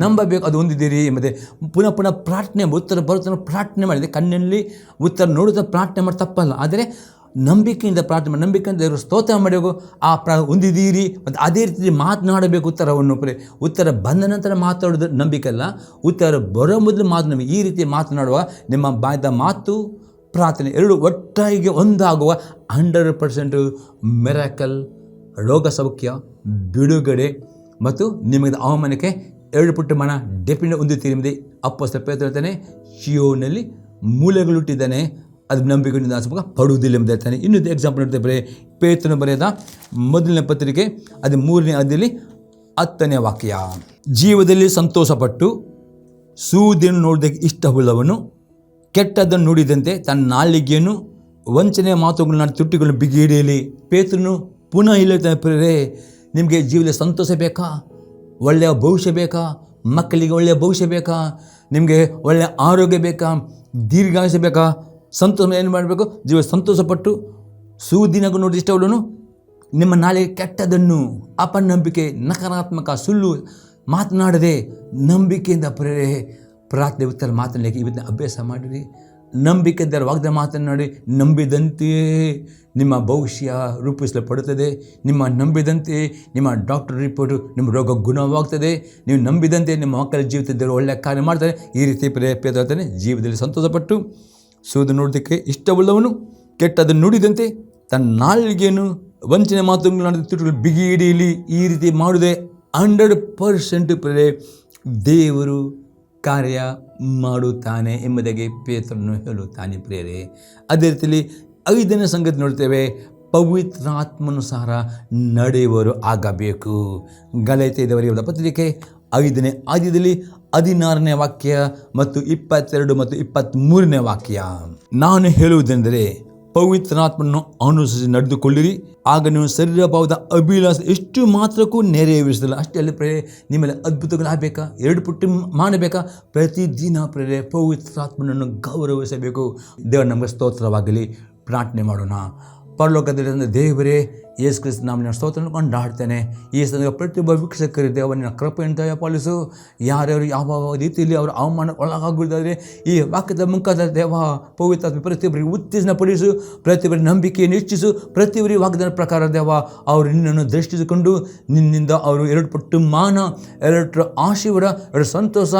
ನಂಬಬೇಕು, ಅದು ಹೊಂದಿದ್ದೀರಿ ಎಂಬುದೇ. ಪುನಃ ಪ್ರಾರ್ಥನೆ ಉತ್ತರ ಬರುತ್ತಾನೆ ಪ್ರಾರ್ಥನೆ ಮಾಡಿದೆ, ಕಣ್ಣಲ್ಲಿ ಉತ್ತರ ನೋಡುತ್ತಾ ಪ್ರಾರ್ಥನೆ ಮಾಡಿ ತಪ್ಪಲ್ಲ. ಆದರೆ ನಂಬಿಕೆಯಿಂದ ಪ್ರಾರ್ಥನೆ ಮಾಡಿ, ನಂಬಿಕೆಯಿಂದ ದೇವರು ಸ್ತೋತ್ರ ಮಾಡಬೇಕು. ಆ ಹೊಂದಿದ್ದೀರಿ ಮತ್ತು ಅದೇ ರೀತಿ ಮಾತನಾಡಬೇಕು ಉತ್ತರವನ್ನು ಉತ್ತರ ಬಂದ ನಂತರ ಮಾತಾಡೋದು ನಂಬಿಕೆ ಅಲ್ಲ, ಉತ್ತರ ಬರೋ ಮೊದಲು ಮಾತನಾಡಿ. ಈ ರೀತಿ ಮಾತನಾಡುವ ನಿಮ್ಮ ಬಾಯ್ದ ಮಾತು ಪ್ರಾರ್ಥನೆ ಎರಡು ಒಟ್ಟಾಗಿ ಒಂದಾಗುವ 100% ಮಿರಾಕಲ್, ರೋಗ ಸೌಖ್ಯ, ಬಿಡುಗಡೆ ಮತ್ತು ನಿಮಗೆ ಅವಮಾನಕ್ಕೆ 2 ಪುಟ್ಟ ಮನ ಡೆಫಿನೆಟ್ ಹೊಂದುತ್ತೀರಿ ಎಂಬುದೇ ಅಪೊಸ್ತಲ ಪೇತ್ರ ಹೇಳ್ತಾನೆ. ಶಿಯೋನಲ್ಲಿ ಮೂಲೆಗಳುಟ್ಟಿದ್ದಾನೆ, ಅದು ನಂಬಿಕೆಯಿಂದ ಆಸ್ಪದ ಪಡುವುದಿಲ್ಲ ಎಂಬುದು ಹೇಳ್ತಾನೆ. ಇನ್ನೊಂದು ಎಕ್ಸಾಂಪಲ್ ನೋಡ್ತೇವೆ. ಪೇತ್ರನು ಬರೆದ ಮೊದಲನೇ ಪತ್ರಿಕೆ ಅದು 3ನೇ ಅಧ್ಯಾಯದಲ್ಲಿ 10ನೇ ವಾಕ್ಯ. ಜೀವದಲ್ಲಿ ಸಂತೋಷಪಟ್ಟು ಸೂದಿಯನ್ನು ನೋಡೋದಕ್ಕೆ ಇಷ್ಟವುಳ್ಳವನು ಕೆಟ್ಟದ್ದನ್ನು ನುಡಿದಂತೆ ತನ್ನ ನಾಲಿಗೆಯನ್ನು ವಂಚನೆಯ ಮಾತುಗಳನ್ನ ತುಟಿಗಳನ್ನು ಬಿಗಿ ಹಿಡಿಯಲಿ. ಪೇತ್ರನು ಪುನಃ ಹೇಳ್ತಾನೆ, ಪ್ರೇರೆ ನಿಮಗೆ ಜೀವನದಲ್ಲಿ ಸಂತೋಷ ಬೇಕಾ? ಒಳ್ಳೆಯ ಭವಿಷ್ಯ ಬೇಕಾ? ಮಕ್ಕಳಿಗೆ ಒಳ್ಳೆಯ ಭವಿಷ್ಯ ಬೇಕಾ? ನಿಮಗೆ ಒಳ್ಳೆಯ ಆರೋಗ್ಯ ಬೇಕಾ? ದೀರ್ಘಾಯುಷ್ಯ ಬೇಕಾ? ಸಂತೋಷ ಏನು ಮಾಡಬೇಕು? ಜೀವ ಸಂತೋಷಪಟ್ಟು ಸುದಿನಗೂ ನೋಡಿ ಇಷ್ಟವಳನು ನಿಮ್ಮ ನಾಳೆ ಕೆಟ್ಟದನ್ನು, ಅಪನಂಬಿಕೆ, ನಕಾರಾತ್ಮಕ, ಸುಳ್ಳು ಮಾತನಾಡದೆ ನಂಬಿಕೆಯಿಂದ ಪ್ರೇರೆ ಪ್ರಾರ್ಥನೆ ಉತ್ತರ ಮಾತನಾಡಲಿಕ್ಕೆ ಇವತ್ತಿನ ಅಭ್ಯಾಸ ಮಾಡಿರಿ. ನಂಬಿಕೆದಾರ ವಾಗ್ದಾನ ಮಾತನಾಡಿ ನಂಬಿದಂತೆಯೇ ನಿಮ್ಮ ಭವಿಷ್ಯ ರೂಪಿಸಲ್ಪಡುತ್ತದೆ. ನಿಮ್ಮ ನಂಬಿದಂತೆ ನಿಮ್ಮ ಡಾಕ್ಟರ್ ರಿಪೋರ್ಟು ನಿಮ್ಮ ರೋಗ ಗುಣವಾಗ್ತದೆ. ನೀವು ನಂಬಿದಂತೆ ನಿಮ್ಮ ಮಕ್ಕಳ ಜೀವಿತದಲ್ಲಿ ಒಳ್ಳೆಯ ಕಾರ್ಯ ಮಾಡ್ತಾರೆ. ಈ ರೀತಿ ಪ್ರೇರೇಪಿತಾನೆ ಜೀವನದಲ್ಲಿ ಸಂತೋಷಪಟ್ಟು ಸೂದು ನೋಡೋದಕ್ಕೆ ಇಷ್ಟವುಳ್ಳವನು ಕೆಟ್ಟದನ್ನು ನುಡಿದಂತೆ ತನ್ನ ನಾಲಿಗೆಯನ್ನು ವಂಚನೆ ಮಾತುಗಳನ್ನು ತುಟಿಗಳು ಬಿಗಿ ಹಿಡಿಯಲಿ. ಈ ರೀತಿ ಮಾಡುವುದೇ 100% ಪ್ರೇರೆ ದೇವರು ಕಾರ್ಯ ಮಾಡುತ್ತಾನೆ ಎಂಬುದಾಗಿ ಪೇತ್ರನು ಹೇಳುತ್ತಾನೆ ಪ್ರೇರೆ. ಅದೇ ರೀತಿಯಲ್ಲಿ 5ನೇ ಸಂಗತಿ ನೋಡ್ತೇವೆ, ಪವಿತ್ರಾತ್ಮನುಸಾರ ನಡೆಯುವರು ಆಗಬೇಕು. ಗಲಾತ್ಯದವರಿಗೆ ಪತ್ರಿಕೆ 5ನೇ ಅಧ್ಯಾಯದಲ್ಲಿ 16ನೇ ವಾಕ್ಯ ಮತ್ತು 22 ಮತ್ತು 23ನೇ ವಾಕ್ಯ. ನಾನು ಹೇಳುವುದೆಂದರೆ ಪವಿತ್ರಾತ್ಮನನ್ನು ಅನುಸರಿಸಿ ನಡೆದುಕೊಳ್ಳಿರಿ, ಆಗ ನೀವು ಶರೀರ ಭಾವದ ಅಭಿಲಾಷ ಎಷ್ಟು ಮಾತ್ರಕ್ಕೂ ನೆರವೇರಿಸಲ್ಲ. ಅಷ್ಟೇ ಅಲ್ಲಿ ಪ್ರೇರೆ ನಿಮ್ಮಲ್ಲಿ ಅದ್ಭುತಗಳಾಗಬೇಕಾ? 2 ಪುಟ್ಟ ಮಾಡಬೇಕಾ? ಪ್ರತಿದಿನ ಪ್ರೇರೆ ಪವಿತ್ರಾತ್ಮನನ್ನು ಗೌರವಿಸಬೇಕು. ದೇವರು ನಮಗೆ ಸ್ತೋತ್ರವಾಗಲಿ. ಪ್ರಾರ್ಥನೆ ಮಾಡೋಣ. ಪರಲೋಕದಲ್ಲಿ ದೇವರೇ ಯೇಸು ಕ್ರಿಸ್ತ ನಾಮನ ಸ್ತೋತ್ರವನ್ನು ಕೊಂಡಾಡ್ತೇನೆ. ಈ ಸಂದರ್ಭ ಪ್ರತಿಯೊಬ್ಬ ವೀಕ್ಷಕರು ದೇವರ ಕೃಪೆಯನ್ನು ದಯಪಾಲಿಸು. ಯಾರ್ಯಾರು ಯಾವ ರೀತಿಯಲ್ಲಿ ಅವರು ಅವಮಾನ ಒಳಗಾಗುವುದಾದರೆ ಈ ವಾಕ್ಯದ ಮುಖದ ದೇವ ಪವಿತ್ರಾತ್ಮ ಪ್ರತಿಯೊಬ್ಬರಿಗೆ ಉತ್ತೇಜನ ಪಡಿಸು, ಪ್ರತಿಯೊಬ್ಬರಿಗೆ ನಂಬಿಕೆಯನ್ನು ಹೆಚ್ಚಿಸು. ಪ್ರತಿಯೊಬ್ಬರಿಗೆ ವಾಗ್ದಾನ ಪ್ರಕಾರ ದೇವ ಅವರು ನಿನ್ನನ್ನು ದೃಷ್ಟಿಸಿಕೊಂಡು ನಿನ್ನಿಂದ ಅವರು 2 ಪಟ್ಟು ಮಾನ, 2 ಆಶೀರ್ವಾದ, 2 ಸಂತೋಷ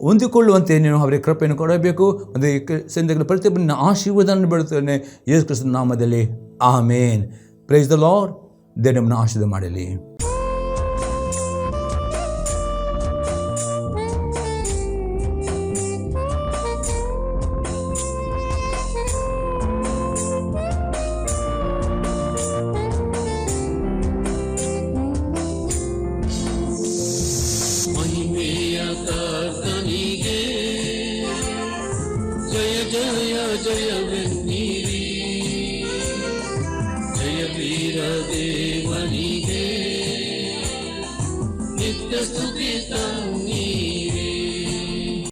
ಹೊಂದಿಕೊಳ್ಳುವಂತೆ ನೀನು ಅವರಿಗೆ ಕೃಪೆಯನ್ನು ಕೊಡಬೇಕು. ಒಂದು ಸಂದರ್ಭದಲ್ಲಿ ಪ್ರತಿಯೊಬ್ಬರನ್ನ ಆಶೀರ್ವಾದವನ್ನು ಬಿಡುತ್ತೇನೆ ಯೇಸು ಕ್ರಿಸ್ತನ ನಾಮದಲ್ಲಿ. ಆಮೇನ್. Praise the lord. ದೇವರು ನಮ್ಮನ್ನು ಆಶೀರ್ವಾದ ಮಾಡಲಿ. ಜಯವೆನ್ನಿರಿ, ಜಯ ವೀರ ದೇವನಿಗೆ ನಿತ್ಯ ಸ್ತುತಿ